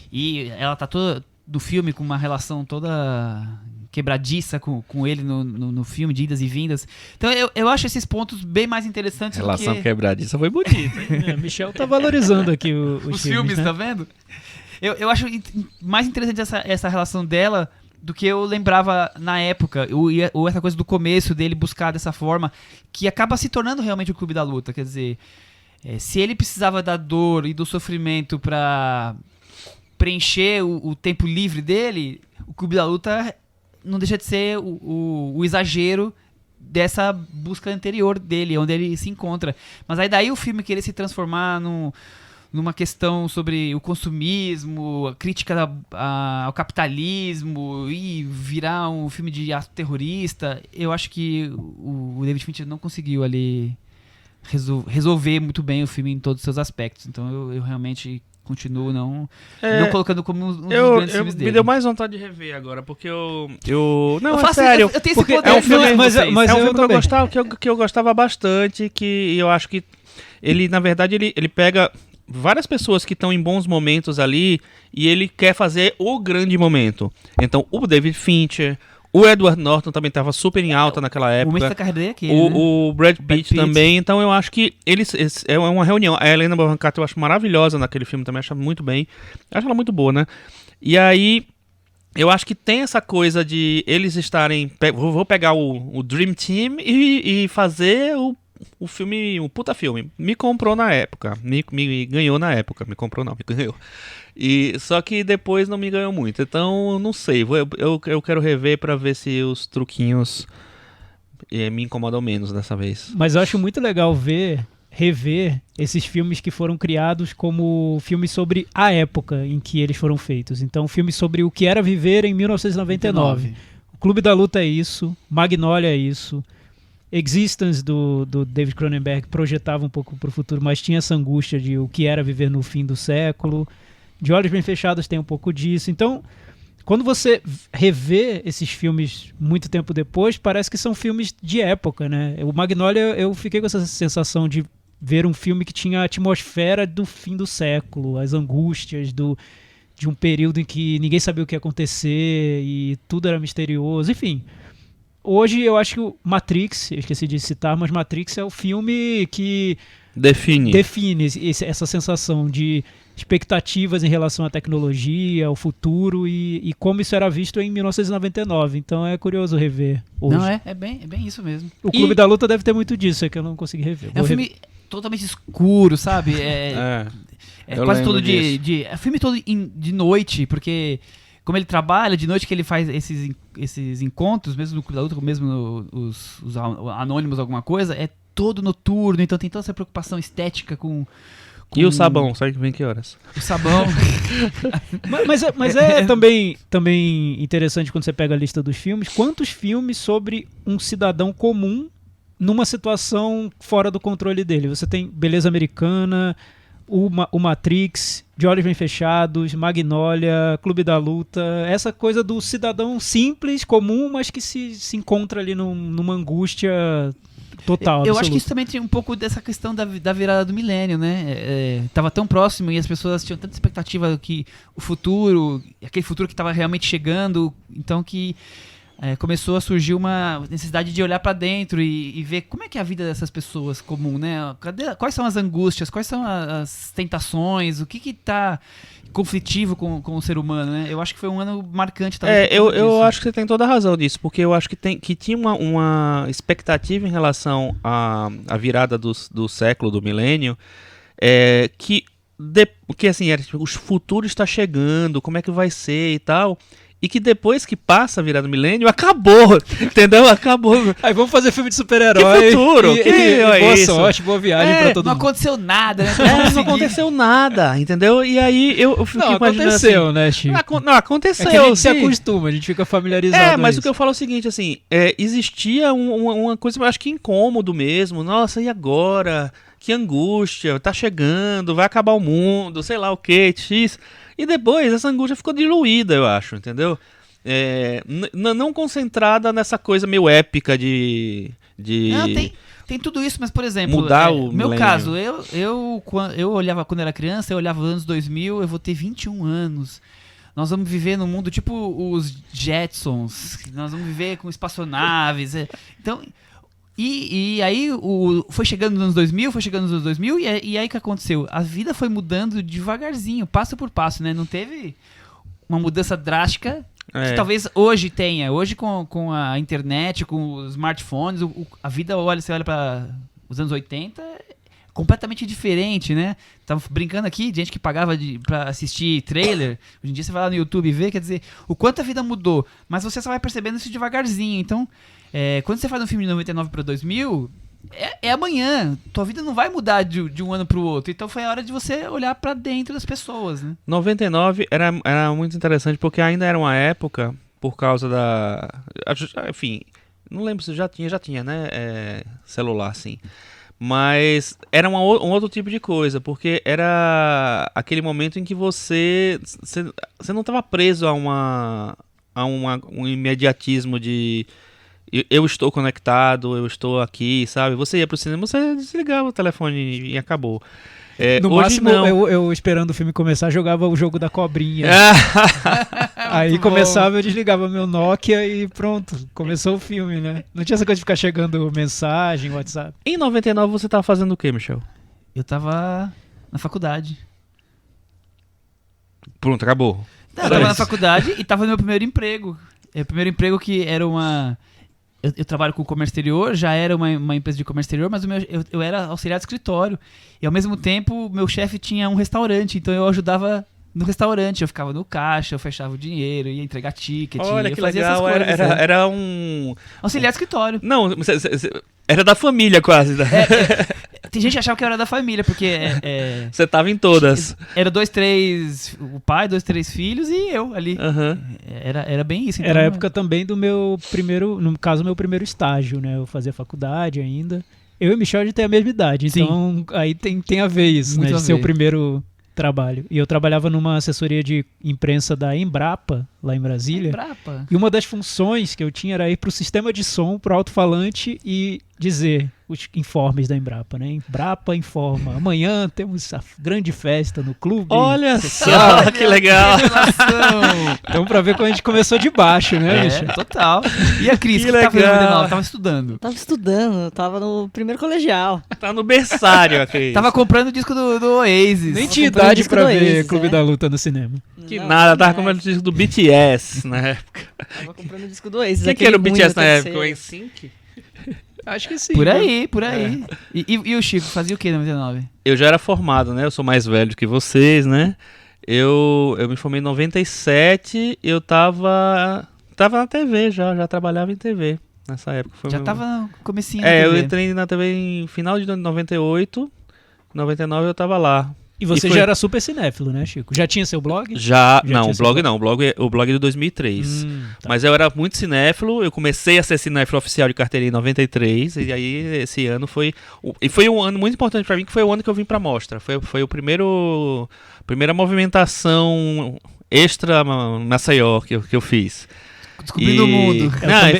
S2: e ela tá toda do filme com uma relação toda quebradiça com ele no filme, de idas e vindas. Então eu acho esses pontos bem mais interessantes
S3: Relação
S2: do que...
S3: quebradiça foi bonita, hein?
S4: Michel tá valorizando aqui
S2: os filmes,
S4: né?
S2: tá vendo? Eu acho mais interessante essa relação dela do que eu lembrava na época, ou essa coisa do começo dele buscar dessa forma, que acaba se tornando realmente o Clube da Luta. Quer dizer, se ele precisava da dor e do sofrimento para preencher o tempo livre dele, o Clube da Luta não deixa de ser o exagero dessa busca anterior dele, onde ele se encontra. Mas aí daí o filme querer se transformar numa questão sobre o consumismo, a crítica ao capitalismo e virar um filme de ato terrorista, eu acho que o David Fincher não conseguiu ali resolver muito bem o filme em todos os seus aspectos. Então eu realmente continuo não colocando como um dos grandes filmes dele.
S3: Me deu mais vontade de rever agora, porque não,
S2: eu
S3: é
S2: faço,
S3: sério.
S2: Eu tenho
S3: porque
S2: esse poder,
S3: é um filme,
S4: mas
S3: é um filme que eu
S4: também.
S3: gostava, que eu gostava bastante, que eu acho que ele, na verdade, ele pega várias pessoas que estão em bons momentos ali e ele quer fazer o grande momento. Então, o David Fincher, o Edward Norton também estava super em alta naquela
S2: O momento da
S3: época.
S2: carreira dele é aquele, né?
S3: O Brad Pitt também. Então, eu acho que é uma reunião. A Helena Bonham Carter eu acho maravilhosa naquele filme também, acho muito bem. Acho ela muito boa, né? E aí, eu acho que tem essa coisa de eles estarem... Vou pegar o Dream Team e fazer o filme, um puta filme. Me comprou na época. Me ganhou na época. Me comprou não, me ganhou. Só que depois não me ganhou muito. Então, não sei. Eu quero rever pra ver se os truquinhos me incomodam menos dessa vez.
S4: Mas eu acho muito legal rever esses filmes que foram criados como filmes sobre a época em que eles foram feitos. Então, filmes sobre o que era viver em 1999. O Clube da Luta é isso. Magnolia é isso. Existence do David Cronenberg projetava um pouco para o futuro, mas tinha essa angústia de o que era viver no fim do século. De Olhos Bem Fechados tem um pouco disso. Então, quando você revê esses filmes muito tempo depois, parece que são filmes de época, né? O Magnolia, eu fiquei com essa sensação de ver um filme que tinha a atmosfera do fim do século, as angústias de um período em que ninguém sabia o que ia acontecer e tudo era misterioso, enfim... Hoje eu acho que o Matrix, eu esqueci de citar, mas Matrix é o filme que define essa sensação de expectativas em relação à tecnologia, ao futuro e como isso era visto em 1999. Então é curioso rever hoje.
S2: Não, é bem isso mesmo.
S4: O Clube da Luta deve ter muito disso, é que eu não consegui rever.
S2: É um filme totalmente escuro, sabe? É quase todo é filme todo de noite, porque... Como ele trabalha, de noite que ele faz esses encontros, mesmo no Clube da Luta, mesmo os anônimos, alguma coisa, é todo noturno, então tem toda essa preocupação estética com
S3: E o sabão, sabe que vem que horas?
S2: O sabão.
S4: mas é também interessante quando você pega a lista dos filmes, quantos filmes sobre um cidadão comum numa situação fora do controle dele. Você tem Beleza Americana, o Matrix, De Olhos Bem Fechados, Magnolia, Clube da Luta, essa coisa do cidadão simples, comum, mas que se encontra ali numa angústia total.
S2: Eu acho que isso também tem um pouco dessa questão da virada do milênio, né? Tava tão próximo e as pessoas tinham tanta expectativa que o futuro, aquele futuro que estava realmente chegando, então que começou a surgir uma necessidade de olhar para dentro e ver como é que é a vida dessas pessoas comum, né? Quais são as angústias, quais são as tentações, o que tá conflitivo com o ser humano, né? Eu acho que foi um ano marcante.
S3: Eu acho que você tem toda a razão disso, porque eu acho que tinha uma expectativa em relação à virada do século, do milênio, que assim, o futuro está chegando, como é que vai ser e tal. e que depois que passa a virada do milênio, acabou, entendeu? Acabou.
S4: Aí vamos fazer filme de super-herói.
S3: Que futuro?
S4: E
S3: é
S4: boa
S3: isso?
S4: sorte, boa viagem pra todo
S2: Não
S4: mundo.
S2: aconteceu nada, né?
S3: Não aconteceu nada, entendeu? E aí eu fico
S4: Não,
S3: imaginando
S4: aconteceu,
S3: assim,
S4: né, Chico?
S3: Não, aconteceu,
S4: É que a gente se
S3: sim.
S4: acostuma, a gente fica familiarizado.
S3: É, mas
S4: a
S3: o que eu falo é o seguinte, assim, existia uma coisa, eu acho que incômodo mesmo. Nossa, e agora? Que angústia, tá chegando, vai acabar o mundo, sei lá o que, X. E depois essa angústia ficou diluída, eu acho, entendeu? Não concentrada nessa coisa meio épica de
S2: Não, tem tudo isso, mas, por exemplo,
S3: Mudar o
S2: meu
S3: milênio.
S2: caso, eu olhava quando era criança, eu olhava os anos 2000, eu vou ter 21 anos. Nós vamos viver num mundo tipo os Jetsons, nós vamos viver com espaçonaves. Então, e aí foi chegando nos anos 2000, e aí o que aconteceu? A vida foi mudando devagarzinho, passo por passo, né? Não teve uma mudança drástica que talvez hoje tenha. Hoje com a internet, com os smartphones, a vida, você olha para os anos 80, é completamente diferente, né? Tava brincando aqui de gente que pagava pra assistir trailer. Hoje em dia você vai lá no YouTube e vê, quer dizer, o quanto a vida mudou. Mas você só vai percebendo isso devagarzinho. Então, quando você faz um filme de 99 para 2000, é amanhã. Tua vida não vai mudar de um ano pro outro. Então foi a hora de você olhar pra dentro das pessoas, né?
S3: 99 era muito interessante porque ainda era uma época, por causa da... Enfim, não lembro se já tinha, né? Celular, assim. Mas era um outro tipo de coisa, porque era aquele momento em que você não estava preso a um imediatismo de eu estou conectado, eu estou aqui, sabe? Você ia pro cinema, você desligava o telefone e acabou.
S4: No
S3: hoje
S4: máximo,
S3: não.
S4: eu esperando o filme começar, jogava o jogo da cobrinha. Aí
S2: Muito
S4: começava, eu desligava meu Nokia e pronto, começou o filme, né? Não tinha essa coisa de ficar chegando mensagem, WhatsApp.
S3: Em 99 você tava fazendo o quê, Michel?
S2: Eu tava na faculdade.
S3: Pronto, acabou.
S2: Eu tava na faculdade e tava no meu primeiro emprego. O primeiro emprego que era uma... Eu trabalho com comércio exterior, já era uma empresa de comércio exterior, mas eu era auxiliar de escritório. E ao mesmo tempo, meu chefe tinha um restaurante, então eu ajudava no restaurante. Eu ficava no caixa, eu fechava o dinheiro, ia entregar ticket.
S3: Olha
S2: eu
S3: que
S2: fazia
S3: legal,
S2: essas coisas, né?
S3: era um...
S2: Auxiliar de escritório.
S3: Não, era da família quase.
S2: Tem gente que achava que eu era da família, porque
S3: Você tava em todas.
S2: era 2, 3... O pai, 2, 3 filhos e eu ali.
S3: Aham.
S2: Era bem isso. Então,
S4: Era a época também do meu primeiro, no caso, meu primeiro estágio, né? Eu fazia faculdade ainda. Eu e o Michel, a gente tem a mesma idade,
S2: Sim.
S4: então aí tem a ver isso,
S2: Muito
S4: né?
S2: a
S4: De ser o
S2: ver.
S4: primeiro trabalho. E eu trabalhava numa assessoria de imprensa da Embrapa, lá em Brasília.
S2: Brapa.
S4: E uma das funções que eu tinha era ir pro sistema de som, pro alto-falante e dizer os informes da Embrapa, né? Embrapa informa. Amanhã temos a grande festa no clube.
S3: Olha só, que legal.
S4: Então, pra ver como a gente começou de baixo, né, Michel?
S2: Total. E a Cris,
S3: Que
S2: que tava fazendo
S3: legal.
S2: 99? Tava estudando.
S5: Tava estudando, tava no primeiro colegial.
S3: Tá no berçário, Cris.
S2: Tava comprando o disco do Oasis.
S4: Nem tinha
S5: comprando
S4: idade
S5: disco
S4: pra
S5: do
S4: ver
S5: Oasis,
S4: Clube
S5: é.
S4: da Luta no cinema.
S3: Que
S5: Não,
S3: nada, tava
S5: não,
S3: comprando o disco do BTS na época.
S5: Tava comprando o disco do Oasis.
S3: Quem que
S5: aquele
S3: era o
S5: ruim
S3: BTS
S5: da
S3: na época?
S5: terceira.
S3: O NSYNC?
S4: Acho que sim.
S2: Por
S4: né?
S2: aí, por aí. E o Chico, fazia o que em 99?
S3: Eu já era formado, né? Eu sou mais velho que vocês, né? Eu me formei em 97, eu tava na TV já trabalhava em TV nessa época. Foi
S2: Já
S3: meu-
S2: tava no comecinho
S3: eu
S2: da TV.
S3: entrei na TV em final de 98, 99 eu tava lá.
S4: E você
S3: E foi-
S4: já era super cinéfilo, né, Chico? Já tinha seu blog?
S3: Já
S4: Já
S3: não,
S4: tinha
S3: o blog
S4: esse
S3: não, o blog é de 2003.
S4: Tá.
S3: Mas eu era muito cinéfilo, eu comecei a ser cinéfilo oficial de carteirinha em 93, e aí esse ano foi... E foi um ano muito importante pra mim, que foi o ano que eu vim pra mostra. Foi o primeira movimentação extra Maceió que eu fiz.
S2: Descobrindo o mundo.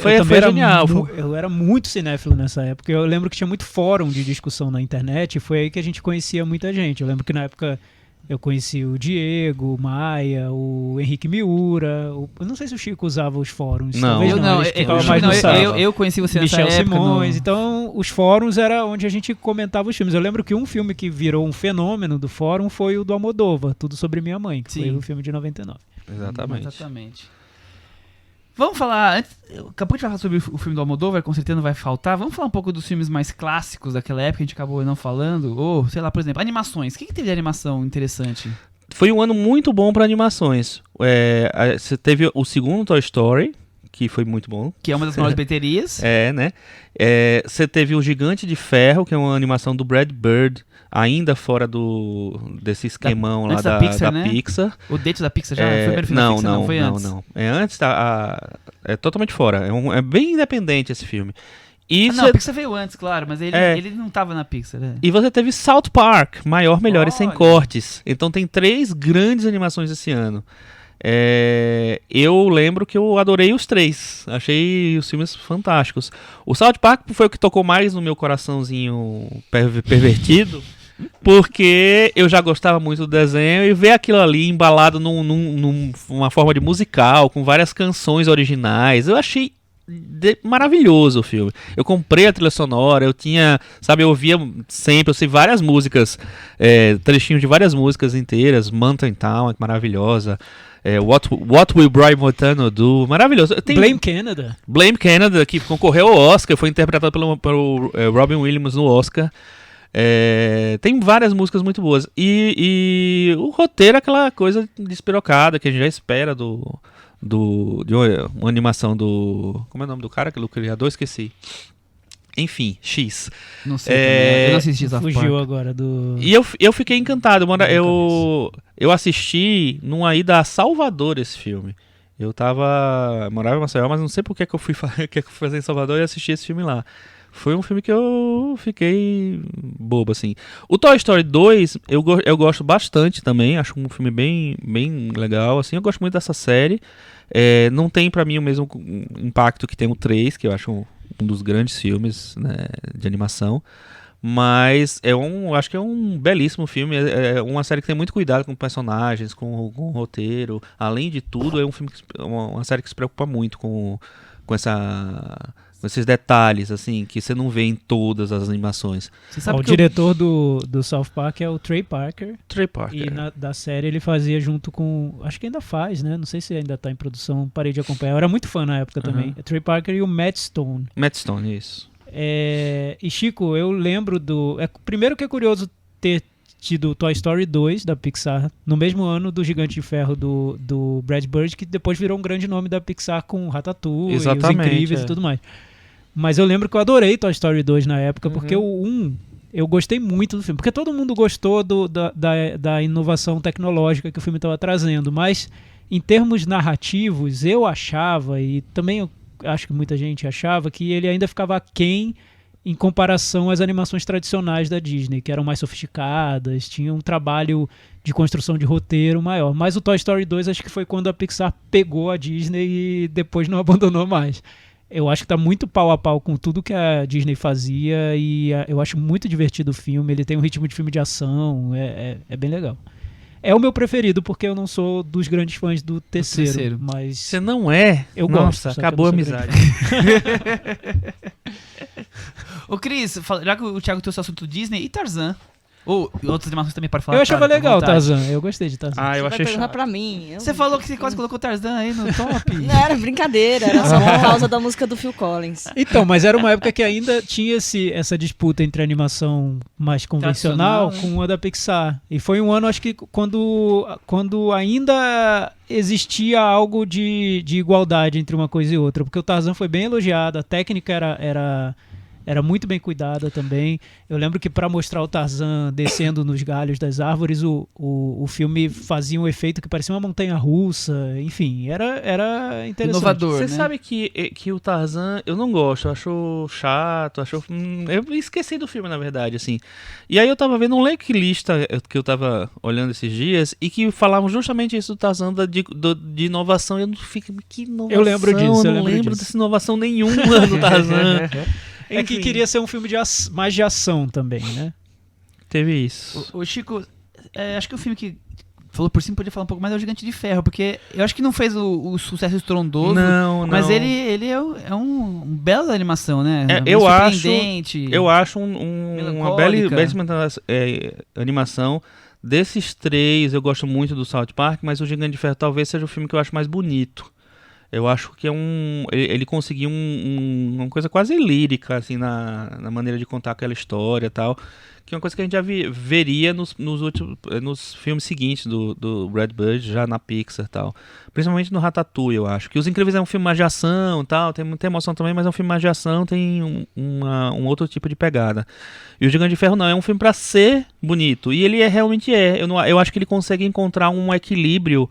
S3: Foi genial.
S4: Eu era muito cinéfilo nessa época. Eu lembro que tinha muito fórum de discussão na internet, e foi aí que a gente conhecia muita gente. Eu lembro que na época eu conheci o Diego, o Maia, o Henrique Miura. Eu não sei se o Chico usava os fóruns.
S3: Não.
S4: Talvez
S2: Eu não,
S4: ele ficava
S2: eu,
S4: mais no
S2: não,
S4: site.
S2: eu conheci você
S4: Michel
S2: nessa época.
S4: Simões. Então, os fóruns era onde a gente comentava os filmes. Eu lembro que um filme que virou um fenômeno do fórum foi o do Almodóvar, Tudo Sobre Minha Mãe, que foi
S2: Sim.
S4: o filme de 99.
S2: Exatamente. Vamos falar, acabou de falar sobre o filme do Almodóvar, com certeza não vai faltar. Vamos falar um pouco dos filmes mais clássicos daquela época, que a gente acabou não falando. Ou, sei lá, por exemplo, animações. O que teve de animação interessante?
S3: foi um ano muito bom para animações. Você teve o segundo Toy Story, que foi muito bom.
S2: Que é uma das maiores bilheterias.
S3: Né? Você teve o Gigante de Ferro, que é uma animação do Brad Bird, ainda fora desse esquemão lá
S2: antes da
S3: da
S2: Pixar, né?
S3: Pixar.
S2: O date da Pixar já foi o primeiro filme da Pixar, não foi antes.
S3: Não. É antes, é totalmente fora. É bem independente esse filme.
S2: Não, a Pixar veio antes, claro, mas ele não tava na Pixar.
S3: E você teve South Park, Maior, Melhor e Sem
S2: Olha.
S3: Cortes. Então tem 3 grandes animações esse ano. Eu lembro que eu adorei os 3. Achei os filmes fantásticos. O South Park foi o que tocou mais no meu coraçãozinho pervertido, porque eu já gostava muito do desenho e ver aquilo ali embalado numa forma de musical, com várias canções originais, eu achei maravilhoso o filme. Eu comprei a trilha sonora, eu ouvia sempre, eu sei várias músicas, trechinhos de várias músicas inteiras. Mountain Town é maravilhosa. What Will Brian Montano Do? Maravilhoso. Blame Canada, que concorreu ao Oscar, foi interpretado pelo Robin Williams no Oscar. Tem várias músicas muito boas. E o roteiro é aquela coisa despirocada que a gente já espera de uma animação do... Como é o nome do cara? Aquele criador? Esqueci. Enfim, X.
S2: Não sei também. Eu não assisti South Park.
S4: Fugiu agora do...
S3: E eu fiquei encantado. Eu assisti numa ida a Salvador esse filme. Eu morava em Maceió, mas não sei por que eu fui fazer em Salvador e assisti esse filme lá. Foi um filme que eu fiquei bobo, assim. O Toy Story 2, eu gosto bastante também. Acho um filme bem, bem legal, assim. Eu gosto muito dessa série. Não tem pra mim o mesmo impacto que tem o 3, que eu acho um dos grandes filmes, né, de animação. Mas acho que é um belíssimo filme. É uma série que tem muito cuidado com personagens, com o roteiro. Além de tudo, é um filme uma série que se preocupa muito com esses detalhes, assim, que você não vê em todas as animações.
S2: Você sabe
S4: O diretor do South Park é o Trey Parker.
S3: Trey Parker.
S4: E da série ele fazia junto com... Acho que ainda faz, né? Não sei se ainda tá em produção. Parei de acompanhar. Eu era muito fã na época também. É Trey Parker e o Matt Stone.
S3: Matt Stone, isso.
S4: E Chico, eu lembro do... primeiro que é curioso ter tido Toy Story 2 da Pixar no mesmo ano do Gigante de Ferro do Brad Bird, que depois virou um grande nome da Pixar com Ratatouille, Os Incríveis e tudo mais. Mas eu lembro que eu adorei Toy Story 2 na época, porque o 1 eu gostei muito do filme. Porque todo mundo gostou da inovação tecnológica que o filme estava trazendo. Mas, em termos narrativos, eu achava, e também eu acho que muita gente achava, que ele ainda ficava aquém em comparação às animações tradicionais da Disney, que eram mais sofisticadas, tinham um trabalho de construção de roteiro maior. Mas o Toy Story 2 acho que foi quando a Pixar pegou a Disney e depois não abandonou mais. Eu acho que tá muito pau a pau com tudo que a Disney fazia e eu acho muito divertido o filme. Ele tem um ritmo de filme de ação, é bem legal. É o meu preferido, porque eu não sou dos grandes fãs do terceiro. Mas
S3: você não é?
S4: Eu
S3: Nossa,
S4: gosto.
S3: acabou a amizade.
S2: Ô Cris, já que o Thiago trouxe o assunto Disney, e Tarzan? Ou outras animações também pode falar.
S4: Eu achava
S2: claro,
S4: legal Tarzan, eu gostei de Tarzan.
S3: Eu
S5: Vai
S3: achei
S5: perguntar
S3: chato.
S5: pra mim.
S2: Você falou que você quase colocou Tarzan aí no top.
S5: Não, era brincadeira, era só por causa da música do Phil Collins.
S4: Então, mas era uma época que ainda tinha essa disputa entre a animação mais convencional com a da Pixar. E foi um ano, acho que, quando ainda existia algo de igualdade entre uma coisa e outra. Porque o Tarzan foi bem elogiado, a técnica era muito bem cuidada também. Eu lembro que para mostrar o Tarzan descendo nos galhos das árvores, o filme fazia um efeito que parecia uma montanha-russa. Enfim, era interessante.
S2: Inovador,
S3: Você
S2: né?
S3: sabe que o Tarzan eu não gosto, eu acho chato, eu esqueci do filme, na verdade, assim. E aí eu tava vendo um lista que eu tava olhando esses dias e que falavam justamente isso do Tarzan, de inovação. E eu não fico, que inovação?
S4: Eu lembro disso,
S3: eu não lembro dessa inovação nenhuma do Tarzan.
S4: É que queria ser um filme mais de ação também, né?
S3: Teve isso.
S2: O Chico, acho que o filme que falou por cima podia falar um pouco mais é o Gigante de Ferro, porque eu acho que não fez o sucesso estrondoso.
S3: Não.
S2: Mas ele é um belo da animação, né?
S3: Eu acho
S2: uma
S3: uma belíssima animação. Desses 3, eu gosto muito do South Park, mas o Gigante de Ferro talvez seja o filme que eu acho mais bonito. Eu acho que ele conseguiu uma coisa quase lírica, assim, na maneira de contar aquela história e tal. Que é uma coisa que a gente já veria nos filmes seguintes do Brad Bird, já na Pixar e tal. Principalmente no Ratatouille, eu acho. Que Os Incríveis é um filme mais de ação e tal, tem muita emoção também, mas é um filme mais de ação, tem um outro tipo de pegada. E O Gigante de Ferro não, é um filme pra ser bonito. E ele realmente é. Eu acho que ele consegue encontrar um equilíbrio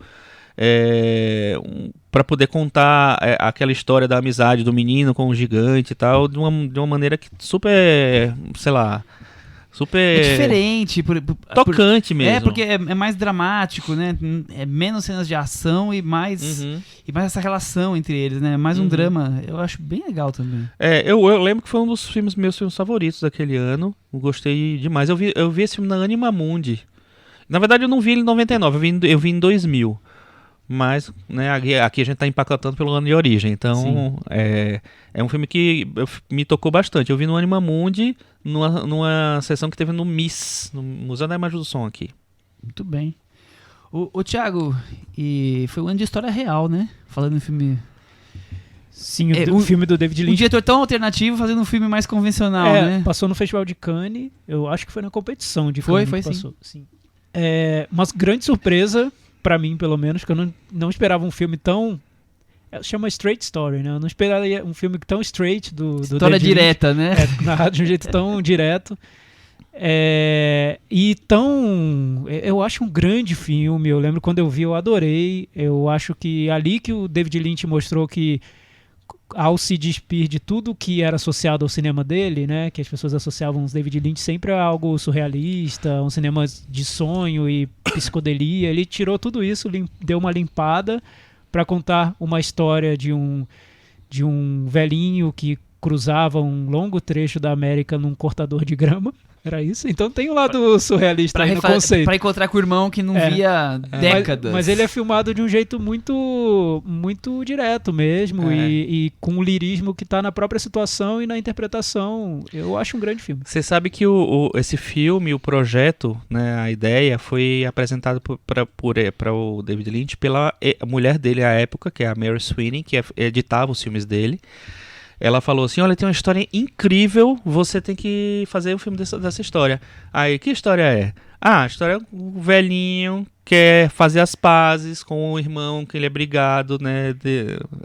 S3: para poder contar aquela história da amizade do menino com o gigante e tal, de uma maneira que super, sei lá, super
S2: É diferente.
S3: tocante mesmo.
S2: Porque é mais dramático, né? É menos cenas de ação e mais essa relação entre eles, né? Mais um drama. Eu acho bem legal também.
S3: Eu lembro que foi um dos meus filmes favoritos daquele ano. Eu gostei demais. Eu vi esse filme na Anima Mundi. Na verdade, eu não vi ele em 99, eu vi em 2000. Mas, né, aqui a gente tá empacotando pelo ano de origem. Então, é um filme que me tocou bastante. Eu vi no Anima Mundi, numa sessão que teve no MIS, no Museu da Imagem do Som aqui.
S2: Muito bem. O Thiago, e foi um ano de história real, né? Falando em filme...
S4: Sim, o filme do David
S2: Um
S4: Lynch.
S2: diretor tão alternativo fazendo um filme mais convencional, né?
S4: Passou no Festival de Cannes. Eu acho que foi na competição de
S2: Foi,
S4: Cannes que
S2: sim.
S4: passou. Sim. Uma grande surpresa, pra mim pelo menos, que eu não esperava um filme tão... Chama Straight Story, né? Eu não esperaria um filme tão straight do
S2: História
S4: David
S2: direta, né?
S4: Lynch, narrado de um jeito tão direto. E tão... Eu acho um grande filme. Eu lembro quando eu vi, eu adorei. Eu acho que ali que o David Lynch mostrou que, ao se despir de tudo que era associado ao cinema dele, né, que as pessoas associavam os David Lynch sempre a algo surrealista, um cinema de sonho e psicodelia, ele tirou tudo isso, deu uma limpada para contar uma história de um velhinho que cruzava um longo trecho da América num cortador de grama. Era isso? Então tem um lado surrealista aí no conceito.
S2: Pra encontrar com o irmão que não via décadas.
S4: Mas ele é filmado de um jeito muito, muito direto mesmo e com um lirismo que tá na própria situação e na interpretação. Eu acho um grande filme.
S3: Você sabe que esse filme, o projeto, né, a ideia foi apresentado para o David Lynch pela mulher dele à época, que é a Mary Sweeney, que editava os filmes dele. Ela falou assim, olha, tem uma história incrível, você tem que fazer um filme dessa história. Aí, que história é? A história é um velhinho quer fazer as pazes com o irmão, que ele é brigado, né,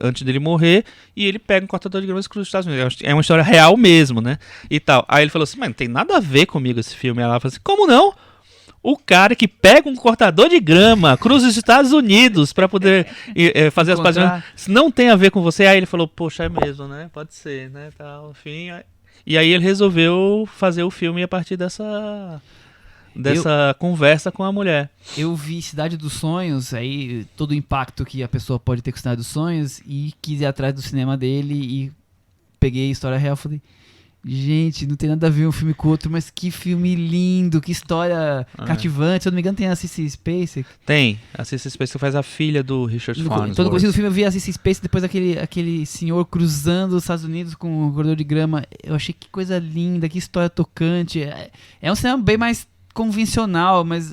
S3: antes dele morrer, e ele pega um cortador de grama e cruza os Estados Unidos. É uma história real mesmo, né, e tal. Aí ele falou assim, mas não tem nada a ver comigo esse filme. Ela falou assim, como não? O cara que pega um cortador de grama, cruza os Estados Unidos pra poder fazer as pazes, se não tem a ver com você. Aí ele falou, poxa, é mesmo, né? Pode ser, né? Tal, enfim. E aí ele resolveu fazer o filme a partir dessa conversa com a mulher.
S2: Eu vi Cidade dos Sonhos, aí todo o impacto que a pessoa pode ter com Cidade dos Sonhos, e quis ir atrás do cinema dele e peguei a história real e falei... Gente, não tem nada a ver um filme com o outro, mas que filme lindo, que história cativante. Se eu não me engano, tem a Cissy Spacek.
S3: Tem. A Cissy Spacek faz a filha do Richard Farnsworth.
S2: Todo o começo do filme eu vi a Cissy Spacek, depois aquele senhor cruzando os Estados Unidos com o corredor de grama. Eu achei que coisa linda, que história tocante. É um cinema bem mais convencional, mas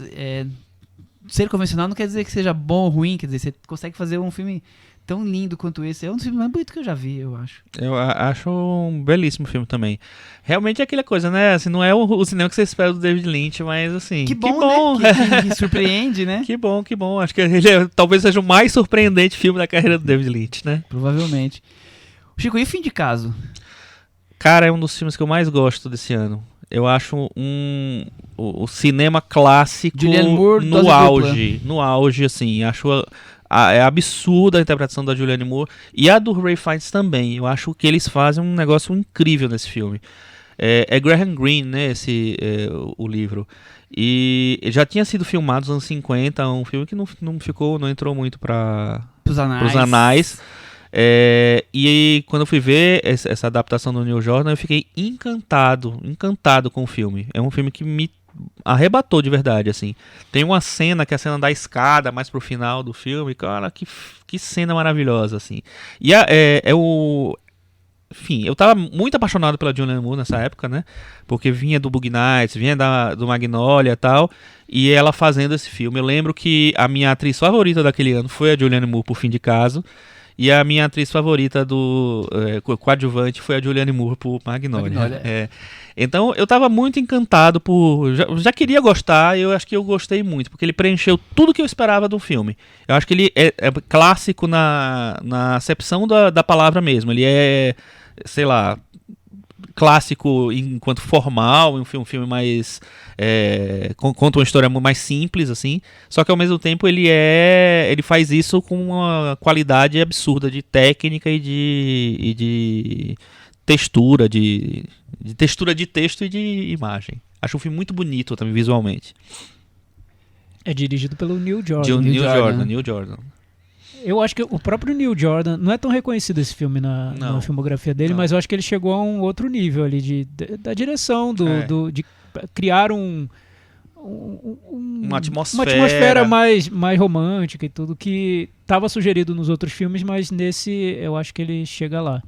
S2: ser convencional não quer dizer que seja bom ou ruim. Quer dizer, você consegue fazer um filme... tão lindo quanto esse. É um dos filmes mais bonitos que eu já vi, eu acho.
S3: Eu acho um belíssimo filme também. Realmente é aquela coisa, né? Assim, não é o cinema que você espera do David Lynch, mas assim...
S2: Que bom. Né? Que surpreende, né?
S3: Que bom. Acho que ele talvez seja o mais surpreendente filme da carreira do David Lynch, né?
S2: Provavelmente. Chico, e o Fim de Caso?
S3: Cara, é um dos filmes que eu mais gosto desse ano. Eu acho o cinema clássico
S2: Julianne Moore,
S3: no auge, assim. Acho... É absurda a interpretação da Julianne Moore e a do Ray Fiennes também. Eu acho que eles fazem um negócio incrível nesse filme. É Graham Greene, né, o livro. E já tinha sido filmado nos anos 50, um filme que não entrou muito para os anais. E quando eu fui ver essa adaptação do Neil Jordan, eu fiquei encantado com o filme. É um filme que me arrebatou de verdade, assim. Tem uma cena que é a cena da escada, mais pro final do filme, cara, que cena maravilhosa, assim. E enfim, eu tava muito apaixonado pela Julianne Moore nessa época, né? Porque vinha do Bug Nights, vinha do Magnolia e tal, e ela fazendo esse filme. Eu lembro que a minha atriz favorita daquele ano foi a Julianne Moore por Fim de Caso. E a minha atriz favorita do coadjuvante foi a Julianne Moore por Magnolia.
S2: Magnolia.
S3: Então eu tava muito encantado por... Já queria gostar, e eu acho que eu gostei muito, porque ele preencheu tudo que eu esperava do filme. Eu acho que ele é clássico na acepção da palavra mesmo. Ele é, sei lá, clássico enquanto formal, um filme mais... conta uma história mais simples, assim. Só que ao mesmo tempo ele faz isso com uma qualidade absurda de técnica e de textura, de textura de texto e de imagem. Acho um filme muito bonito também visualmente.
S4: É dirigido pelo Neil Jordan.
S3: Neil Jordan.
S4: Eu acho que o próprio Neil Jordan, não é tão reconhecido esse filme na filmografia dele, mas eu acho que ele chegou a um outro nível ali da direção, de criar uma atmosfera mais romântica e tudo, que estava sugerido nos outros filmes, mas nesse eu acho que ele chega lá.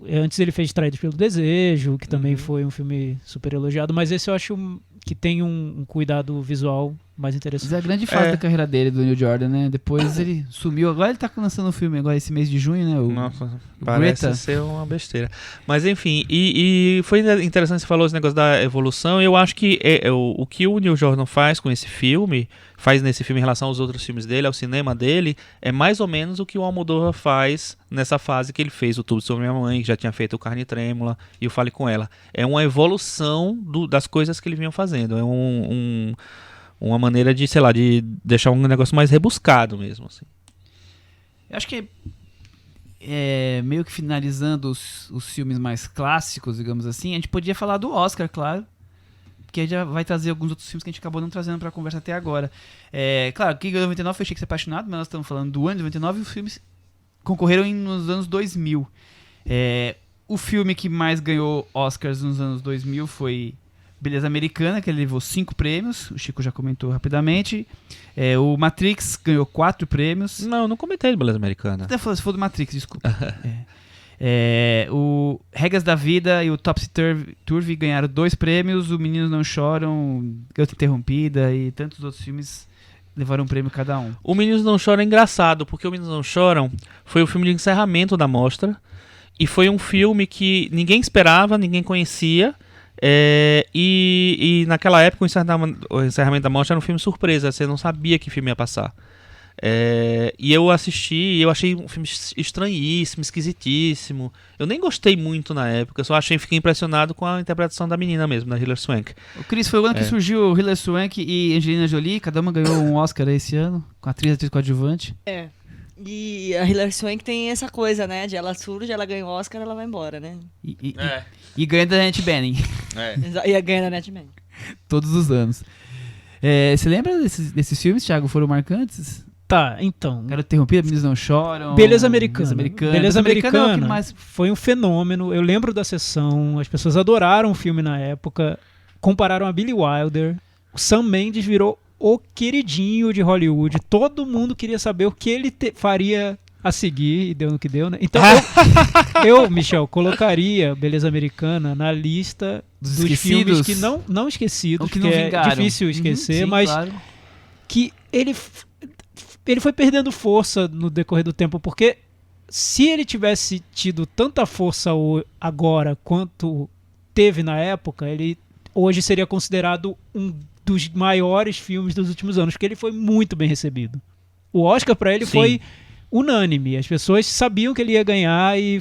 S4: Antes ele fez Traídos pelo Desejo, que também foi um filme super elogiado, mas esse eu acho que tem um cuidado visual mais interessante.
S2: Mas é a grande fase da carreira dele, do Neil Jordan, né? Depois ele sumiu. Agora ele tá lançando um filme agora esse mês de junho, né?
S3: Nossa, parece ser uma besteira. Mas enfim, e foi interessante você falou esse negócio da evolução. Eu acho que o que o Neil Jordan faz com esse filme, faz nesse filme em relação aos outros filmes dele, ao cinema dele, é mais ou menos o que o Almodóvar faz nessa fase que ele fez o Tudo Sobre Minha Mãe, que já tinha feito o Carne Trêmula e o Fale Com Ela. É uma evolução das coisas que ele vinha fazendo. É uma maneira de, sei lá, de deixar um negócio mais rebuscado mesmo, assim.
S2: Eu acho que meio que finalizando os filmes mais clássicos, digamos assim, a gente podia falar do Oscar, claro, porque aí já vai trazer alguns outros filmes que a gente acabou não trazendo pra conversa até agora. Claro, King of 99 foi Achei Que Ser Apaixonado, mas nós estamos falando do ano de 99 e os filmes concorreram nos anos 2000. O filme que mais ganhou Oscars nos anos 2000 foi Beleza Americana, que ele levou 5 prêmios, o Chico já comentou rapidamente. O Matrix ganhou 4 prêmios.
S3: Não comentei de Beleza Americana.
S2: Até falou, se for do Matrix, desculpa. O Regras da Vida e o Topsy Turvy ganharam 2 prêmios, o Meninos Não Choram, Garota Interrompida e tantos outros filmes levaram um prêmio cada um.
S3: O Meninos Não Choram é engraçado, porque o Meninos Não Choram foi o filme de encerramento da mostra, e foi um filme que ninguém esperava, ninguém conhecia. E naquela época o encerramento da mostra era um filme surpresa, você não sabia que filme ia passar. E eu assisti e eu achei um filme estranhíssimo, esquisitíssimo. Eu nem gostei muito na época, eu só fiquei impressionado com a interpretação da menina mesmo, da Hilary Swank.
S2: O Chris, foi o ano que surgiu Hilary Swank e Angelina Jolie, cada uma ganhou um Oscar esse ano, com atriz coadjuvante.
S5: E a Hilary Swank tem essa coisa, né? De ela surge, ela ganha o Oscar, ela vai embora, né?
S2: E ganha da Annette Bening.
S5: E ganha da Annette Bening.
S2: Todos os anos. Você lembra desses filmes, Thiago? Foram marcantes?
S4: Tá, então.
S2: Quero interromper, Meninos Não Choram.
S4: Beleza Americana. Beleza Americana
S2: é o que mais...
S4: foi um fenômeno. Eu lembro da sessão, as pessoas adoraram o filme na época, compararam a Billy Wilder. O Sam Mendes virou o queridinho de Hollywood. Todo mundo queria saber o que ele faria a seguir, e deu no que deu, né? Então eu, Michel, colocaria Beleza Americana na lista dos filmes que não esquecidos,
S2: que não vingaram.
S4: É difícil esquecer,
S2: sim,
S4: mas
S2: claro.
S4: Que ele foi perdendo força no decorrer do tempo, porque se ele tivesse tido tanta força agora quanto teve na época, ele hoje seria considerado um dos maiores filmes dos últimos anos, porque ele foi muito bem recebido. O Oscar para ele foi unânime, as pessoas sabiam que ele ia ganhar e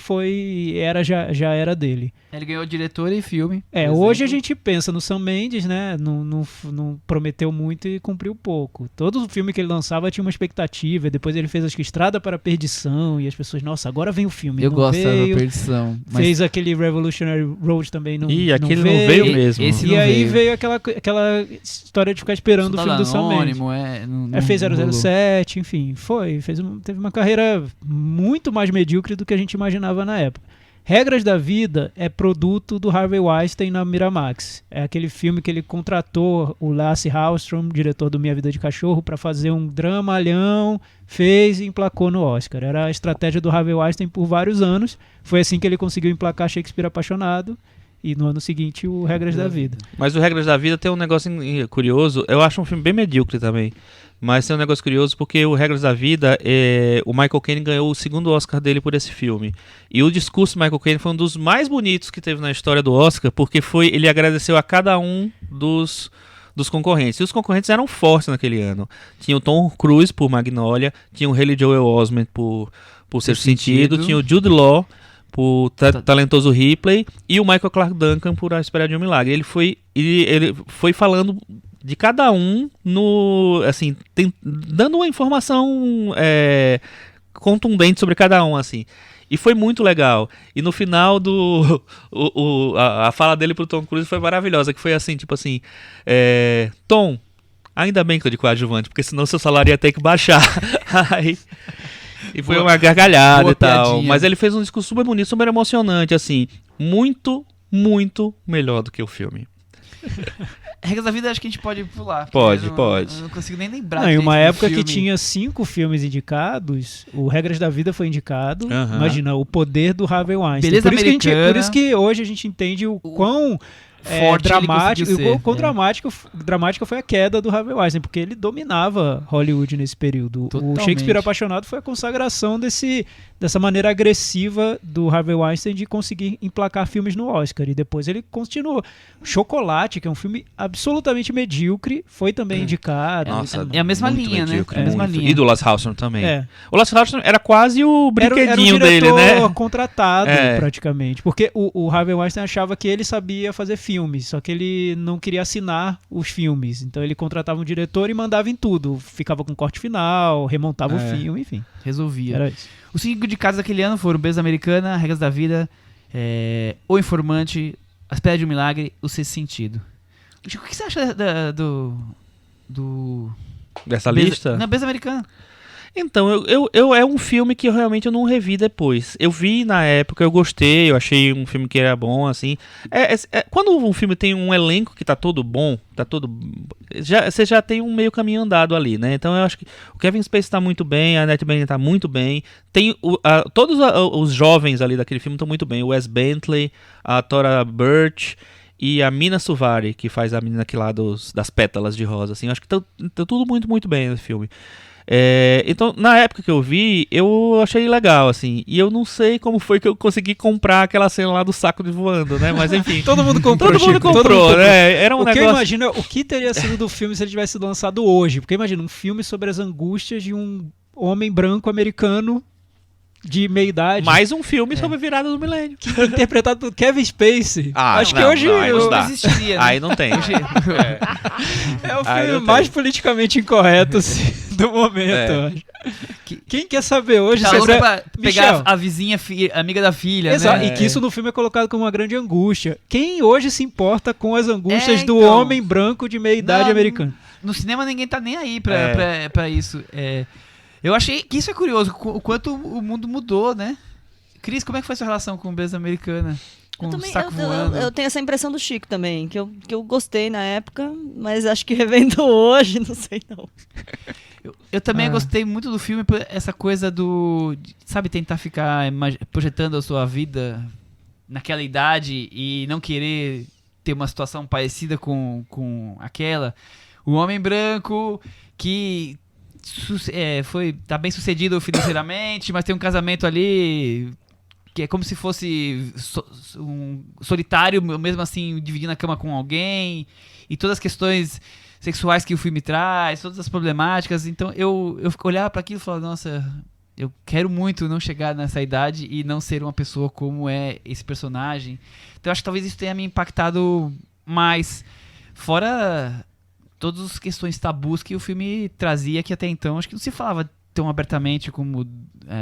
S4: já era dele.
S2: Ele ganhou diretor e filme.
S4: Hoje a gente pensa no Sam Mendes, né? Não prometeu muito e cumpriu pouco. Todo filme que ele lançava tinha uma expectativa. Depois ele fez, acho que, Estrada para a Perdição. E as pessoas, nossa, agora vem o filme.
S2: Eu gosto da Perdição.
S4: Fez aquele Revolutionary Road também.
S3: Aquele não veio mesmo.
S4: E aí veio aquela história de ficar esperando o filme do Sam Mendes. Fez 007, enfim. Teve uma carreira muito mais medíocre do que a gente imaginava na época. Regras da Vida é produto do Harvey Weinstein na Miramax. É aquele filme que ele contratou o Lasse Hallström, diretor do Minha Vida de Cachorro, para fazer um dramalhão, fez e emplacou no Oscar. Era a estratégia do Harvey Weinstein por vários anos. Foi assim que ele conseguiu emplacar Shakespeare Apaixonado e no ano seguinte o Regras da Vida.
S3: Mas o Regras da Vida tem um negócio curioso. Eu acho um filme bem medíocre também. Mas tem um negócio curioso porque o Regras da Vida, o Michael Caine ganhou o segundo Oscar dele por esse filme. E o discurso do Michael Caine foi um dos mais bonitos que teve na história do Oscar, porque ele agradeceu a cada um dos concorrentes. E os concorrentes eram fortes naquele ano. Tinha o Tom Cruise por Magnolia, tinha o Haley Joel Osment por Sexto Sentido, tinha o Jude Law por Talentoso Ripley e o Michael Clarke Duncan por A Espera de um Milagre. Ele foi falando de cada um assim, dando uma informação contundente sobre cada um, assim. E foi muito legal. E no final a fala dele pro Tom Cruise foi maravilhosa, que foi assim, tipo assim, Tom, ainda bem que eu de coadjuvante, porque senão seu salário ia ter que baixar. E foi uma gargalhada e tal.
S2: Piadinha.
S3: Mas ele fez um discurso super bonito, super emocionante, assim. Muito, muito melhor do que o filme.
S2: Regras da Vida acho que a gente pode pular.
S3: Pode.
S2: Eu não consigo nem lembrar.
S4: Não, em
S2: direito
S4: uma
S2: do
S4: época que
S2: filme.
S4: tinha 5 filmes indicados, o Regras da Vida foi indicado.
S3: Aham.
S4: Imagina, o poder do Harvey Weinstein.
S2: Beleza
S4: por
S2: Americana.
S4: isso que hoje a gente entende o quão
S2: forte ele
S4: dramático,
S2: conseguiu
S4: e
S2: ser.
S4: quão dramática foi a queda do Harvey Weinstein, porque ele dominava Hollywood nesse período.
S2: Totalmente.
S4: O Shakespeare Apaixonado foi a consagração dessa maneira agressiva do Harvey Weinstein de conseguir emplacar filmes no Oscar. E depois ele continuou. Chocolate, que é um filme absolutamente medíocre, foi também indicado.
S3: Nossa,
S2: É a mesma
S3: muito
S2: linha, né?
S3: medíocre,
S2: É a mesma
S3: muito.
S2: linha.
S3: E do Last Houseman também.
S4: É.
S3: O Last Houseman era quase o
S4: Era
S3: brinquedinho
S4: um
S3: dele,
S4: diretor
S3: né?
S4: contratado,
S3: É.
S4: praticamente. Porque o Harvey Weinstein achava que ele sabia fazer filmes, só que ele não queria assinar os filmes. Então ele contratava um diretor e mandava em tudo. Ficava com corte final, remontava o filme, enfim.
S2: Resolvia.
S4: Era isso.
S2: Os 5 indicados daquele ano foram Beleza Americana, Regras da Vida, O Informante, A Espera de um Milagre, O Sexto Sentido. Chico, o que você acha do
S3: Dessa lista?
S2: Não, Beleza Americana.
S3: Então, é um filme que realmente eu não revi depois. Eu vi na época, eu gostei, eu achei um filme que era bom, assim. Quando um filme tem um elenco que tá todo bom, você já tem um meio caminho andado ali, né? Então eu acho que o Kevin Spacey tá muito bem, a Annette Bening tá muito bem. Tem todos os jovens ali daquele filme estão muito bem. O Wes Bentley, a Thora Birch e a Mina Suvari, que faz a menina aqui lá das pétalas de rosa, assim. Eu acho que tá tudo muito, muito bem no filme. Então, na época que eu vi, eu achei legal, assim. E eu não sei como foi que eu consegui comprar aquela cena lá do saco de voando, né? Mas enfim.
S4: Todo mundo comprou,
S3: Todo mundo
S4: Chico,
S3: comprou, né? Era um
S4: o que
S3: negócio.
S4: eu imagino é o que teria sido do filme se ele tivesse sido lançado hoje. Porque imagina, um filme sobre as angústias de um homem branco americano de meia idade,
S3: Mais um filme sobre a virada do milênio.
S4: interpretado por Kevin Spacey. Acho que
S3: não,
S4: hoje
S3: aí não
S2: Não
S3: dá.
S2: existiria, né?
S3: Aí não tem.
S4: é o
S3: Aí
S4: filme
S3: não
S4: mais
S3: tem.
S4: politicamente incorreto assim, do momento. eu acho. Quem quer saber hoje
S2: Tá
S4: sobre
S2: louco pra
S4: Michel,
S2: pegar a vizinha, amiga da filha,
S4: Exato,
S2: né?
S4: e que isso no filme é colocado como uma grande angústia. Quem hoje se importa com as angústias do
S2: então.
S4: homem branco de meia idade
S2: Não,
S4: americano?
S2: No cinema ninguém tá nem aí pra isso. Eu achei que isso é curioso, o quanto o mundo mudou, né? Cris, como é que foi a sua relação com Beleza Americana? Com o saco voando?
S5: Eu tenho essa impressão do Chico também, que eu gostei na época, mas acho que revendo hoje, não sei não.
S2: Eu também gostei muito do filme por essa coisa sabe, tentar ficar projetando a sua vida naquela idade e não querer ter uma situação parecida com aquela. O homem branco que tá bem sucedido financeiramente, mas tem um casamento ali que é como se fosse um solitário, mesmo assim dividindo a cama com alguém, e todas as questões sexuais que o filme traz, todas as problemáticas. Então eu olhava para aquilo e falava, nossa, eu quero muito não chegar nessa idade e não ser uma pessoa como é esse personagem. Então eu acho que talvez isso tenha me impactado mais, fora todas as questões tabus que o filme trazia, que até então acho que não se falava tão abertamente como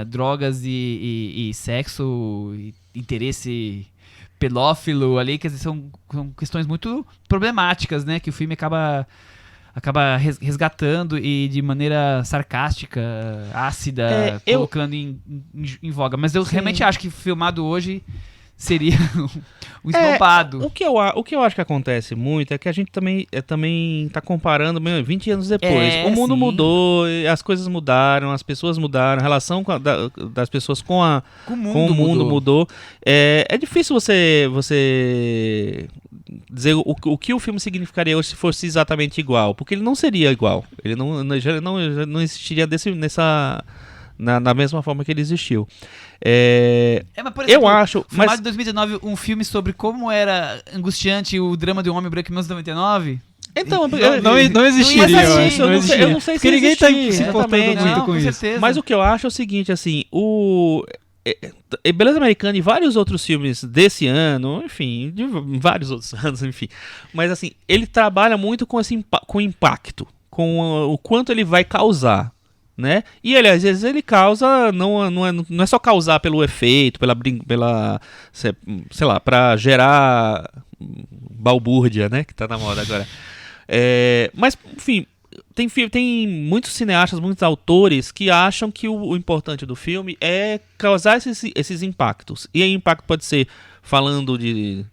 S2: drogas e sexo, e interesse pedófilo ali, quer dizer, são questões muito problemáticas, né, que o filme acaba resgatando e de maneira sarcástica, ácida, colocando em voga. Mas eu realmente acho que filmado hoje seria um esnobado.
S3: O que eu acho que acontece muito é que a gente também tá comparando 20 anos depois. O mundo
S2: sim.
S3: mudou, as coisas mudaram, as pessoas mudaram, a relação das pessoas com
S2: Com
S3: o mundo mudou. É difícil você dizer o que o filme significaria hoje se fosse exatamente igual, porque ele não seria igual. Ele já não existiria na mesma forma que ele existiu.
S2: Mas, por exemplo,
S3: eu acho...
S2: filmado em 2019 um filme sobre como era angustiante o drama de um homem branco em 1999...
S4: Não
S3: Então,
S4: existiria,
S2: Não ia
S4: eu
S2: ser
S4: acho,
S2: isso,
S4: não existiria.
S3: eu não sei se
S4: Porque ninguém tá
S3: existia,
S4: se importando
S3: exatamente.
S4: muito
S2: Não,
S4: com
S2: com
S4: isso.
S2: certeza.
S3: Mas o que eu acho é o seguinte, assim, Beleza Americana e vários outros filmes desse ano, enfim, de vários outros anos, enfim. Mas assim, ele trabalha muito com com impacto, com o quanto ele vai causar, né? E ele, às vezes, ele causa, não é só causar pelo efeito, pela sei lá, pra gerar balbúrdia, né? Que tá na moda agora. Mas, enfim, tem muitos cineastas, muitos autores que acham que o importante do filme é causar esses impactos. E aí impacto pode ser falando de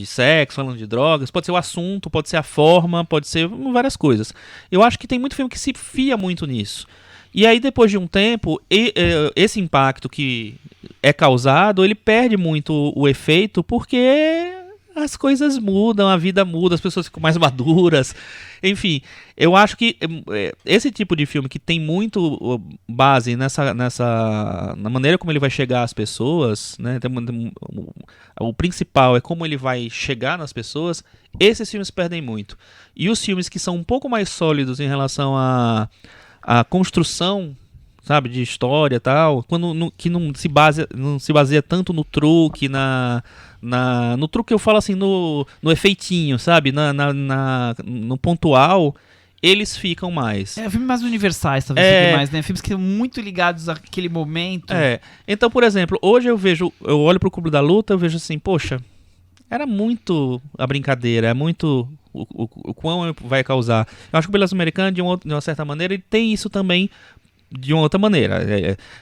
S3: sexo, falando de drogas, pode ser o assunto, pode ser a forma, pode ser várias coisas. Eu acho que tem muito filme que se fia muito nisso. E aí, depois de um tempo, esse impacto que é causado, ele perde muito o efeito, porque as coisas mudam, a vida muda, as pessoas ficam mais maduras. Enfim, eu acho que esse tipo de filme que tem muito base na maneira como ele vai chegar às pessoas, né? O principal é como ele vai chegar nas pessoas, esses filmes perdem muito. E os filmes que são um pouco mais sólidos em relação a construção, sabe, de história e tal, que não se baseia tanto no truque, no truque eu falo assim, no efeitinho, sabe, no pontual, eles ficam mais.
S2: Filmes mais universais, talvez, fiquem mais, né? Filmes que são muito ligados àquele momento.
S3: Então, por exemplo, hoje eu olho pro Clube da Luta, eu vejo assim, poxa, era muito a brincadeira, é muito o quão vai causar. Eu acho que o Beleza Americana, de uma certa maneira, ele tem isso também de uma outra maneira.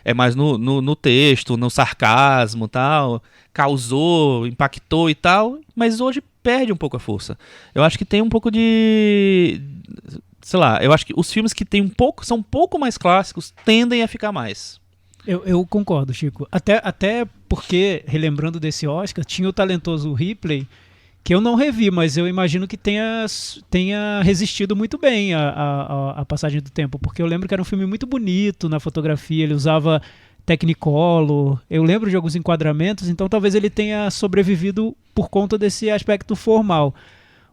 S3: É mais no texto, no sarcasmo, tal, causou, impactou e tal, mas hoje perde um pouco a força. Eu acho que tem um pouco de... Sei lá, eu acho que os filmes que são um pouco mais clássicos tendem a ficar mais.
S4: Eu concordo, Chico. Até porque, relembrando desse Oscar, tinha o talentoso Ripley, que eu não revi, mas eu imagino que tenha resistido muito bem a passagem do tempo, porque eu lembro que era um filme muito bonito na fotografia, ele usava Technicolor, eu lembro de alguns enquadramentos, então talvez ele tenha sobrevivido por conta desse aspecto formal.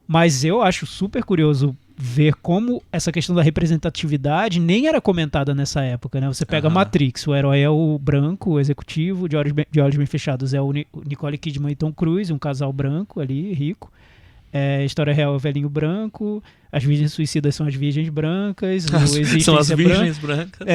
S4: Mas eu acho super curioso ver como essa questão da representatividade nem era comentada nessa época, né? Você pega Matrix, o herói é o branco, o executivo, de olhos bem fechados é o Nicole Kidman e Tom Cruise, um casal branco ali, rico. História real é o velhinho branco, as virgens suicidas são as virgens brancas,
S3: são as virgens brancas.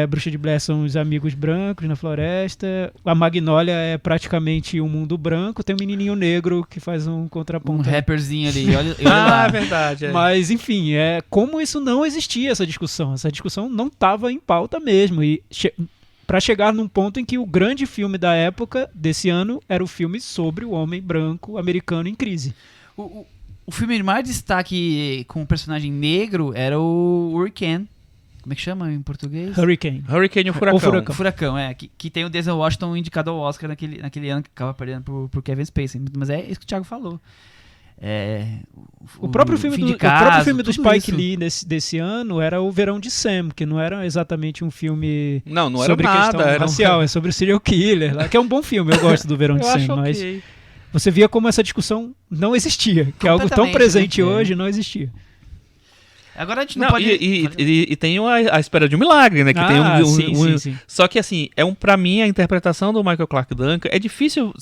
S4: Bruxa de Blair são os amigos brancos na floresta, a Magnólia é praticamente um mundo branco, tem um menininho negro que faz um contraponto.
S2: Um rapperzinho ali, olha lá.
S3: É verdade.
S4: Mas enfim, como isso não existia, essa discussão não estava em pauta mesmo, e para chegar num ponto em que o grande filme da época, desse ano, era o filme sobre o homem branco americano em crise.
S2: O filme de mais destaque com o personagem negro era o Hurricane. Como é que chama em português?
S4: Hurricane
S3: E o Furacão.
S2: O Furacão, que tem o Denzel Washington indicado ao Oscar naquele ano, que acaba perdendo por Kevin Spacey. Mas é isso que o Thiago falou.
S4: O próprio filme do Spike Lee desse ano era o Verão de Sam, que não era exatamente um filme
S3: não
S4: sobre
S3: era nada,
S4: questão racial, é sobre o serial killer, que é um bom filme, eu gosto do Verão de Sam, mas você via como essa discussão não existia, que é algo tão presente hoje, não existia.
S2: Agora a gente não pode...
S3: E tem a Espera de um Milagre, né? Que tem
S4: sim.
S3: Só que assim, pra mim, a interpretação do Michael Clarke Duncan, é difícil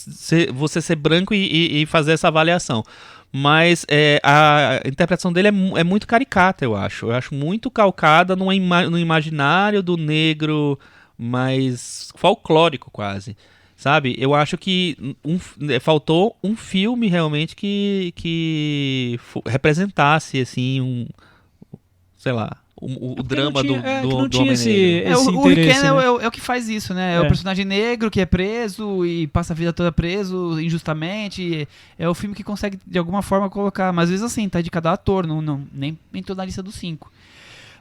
S3: você ser branco e fazer essa avaliação. Mas a interpretação dele é muito caricata, eu acho. Eu acho muito calcada no imaginário do negro mais folclórico, quase. Sabe? Eu acho que faltou um filme realmente que representasse, assim, sei lá, o drama
S4: não tinha-
S3: do
S4: não tinha
S3: Homem
S4: esse-
S3: Negro.
S4: esse
S2: o Rick
S4: interesse,
S2: Cannon
S4: né?
S2: é o que faz isso, né? É o personagem negro que é preso e passa a vida toda preso injustamente. É o filme que consegue, de alguma forma, colocar. Mas às vezes assim, tá de cada ator, nem entrou na lista dos 5.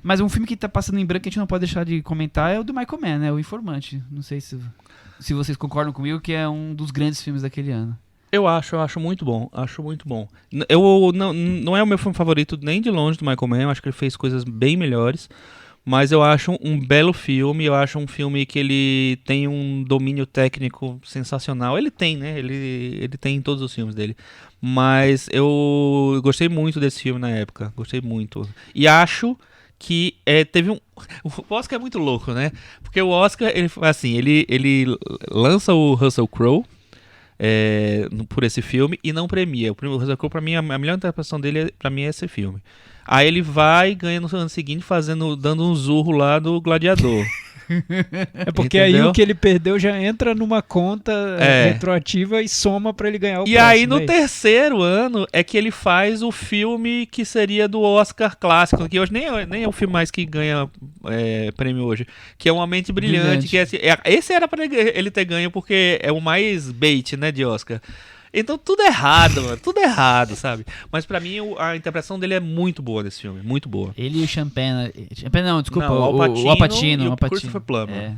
S2: Mas um filme que tá passando em branco que a gente não pode deixar de comentar é o do Michael Mann, né? O Informante. Não sei se vocês concordam comigo, que é um dos grandes filmes daquele ano.
S3: Eu acho muito bom, acho muito bom. Não é o meu filme favorito nem de longe do Michael Mann, eu acho que ele fez coisas bem melhores, mas eu acho um belo filme, eu acho um filme que ele tem um domínio técnico sensacional. Ele tem, né? Ele tem em todos os filmes dele. Mas eu gostei muito desse filme na época, gostei muito. E acho que teve um... O Oscar é muito louco, né? Porque o Oscar, ele lança o Russell Crowe, por esse filme e não premia. O Russell Crowe, pra mim, a melhor interpretação dele pra mim é esse filme. Aí ele vai e ganha no ano seguinte dando um zurro lá do Gladiador.
S4: É porque
S3: Entendeu?
S4: aí o que ele perdeu já entra numa conta retroativa e soma pra ele ganhar o
S3: E
S4: próximo.
S3: aí no terceiro ano é que ele faz o filme que seria do Oscar clássico, que hoje nem é o filme mais que ganha prêmio hoje, que é Uma Mente Brilhante. Que esse era pra ele ter ganho porque é o mais bait, né, de Oscar. Então tudo errado, mano, tudo errado, sabe? Mas pra mim a interpretação dele é muito boa nesse filme, muito boa.
S2: Ele e o Champagne não, desculpa,
S3: Não,
S2: o Al Pacino
S3: e o
S2: Al Pacino.
S3: Christopher Plummer.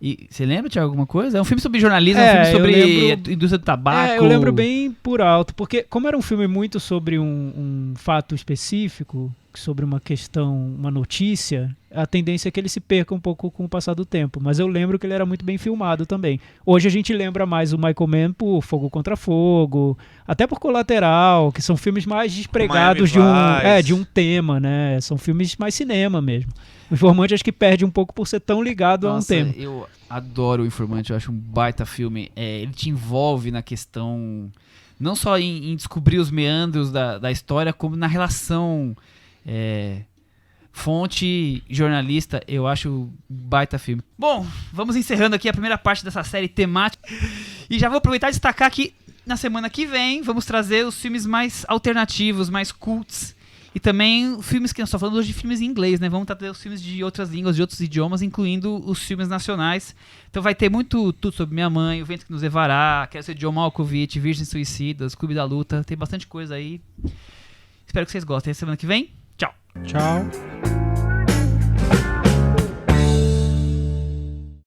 S2: E você lembra de alguma coisa? É um filme sobre jornalismo,
S4: É,
S2: é um filme
S4: eu
S2: sobre
S4: lembro-
S2: indústria do tabaco.
S4: eu lembro bem por alto, porque como era um filme muito sobre um fato específico, sobre uma questão, uma notícia, a tendência é que ele se perca um pouco com o passar do tempo. Mas eu lembro que ele era muito bem filmado também. Hoje a gente lembra mais o Michael Mann por Fogo Contra Fogo, até por Colateral, que são filmes mais despregados
S3: Miami Vice.
S4: de um tema, né? São filmes mais cinema mesmo. O Informante acho que perde um pouco por ser tão ligado a um
S2: Nossa,
S4: tema.
S2: eu adoro o Informante, eu acho um baita filme. Ele te envolve na questão, não só em descobrir os meandros da história, como na relação fonte jornalista. Eu acho um baita filme. Bom, vamos encerrando aqui a primeira parte dessa série temática. E já vou aproveitar e destacar que na semana que vem vamos trazer os filmes mais alternativos, mais cults. E também filmes que nós estamos falando hoje de filmes em inglês, né? Vamos trazer os filmes de outras línguas, de outros idiomas, incluindo os filmes nacionais. Então vai ter muito Tudo Sobre Minha Mãe, O Vento que Nos Levará, Quero Ser John Malkovich, Virgens Suicidas, Clube da Luta. Tem bastante coisa aí. Espero que vocês gostem. Até semana que vem. Tchau.
S4: Tchau.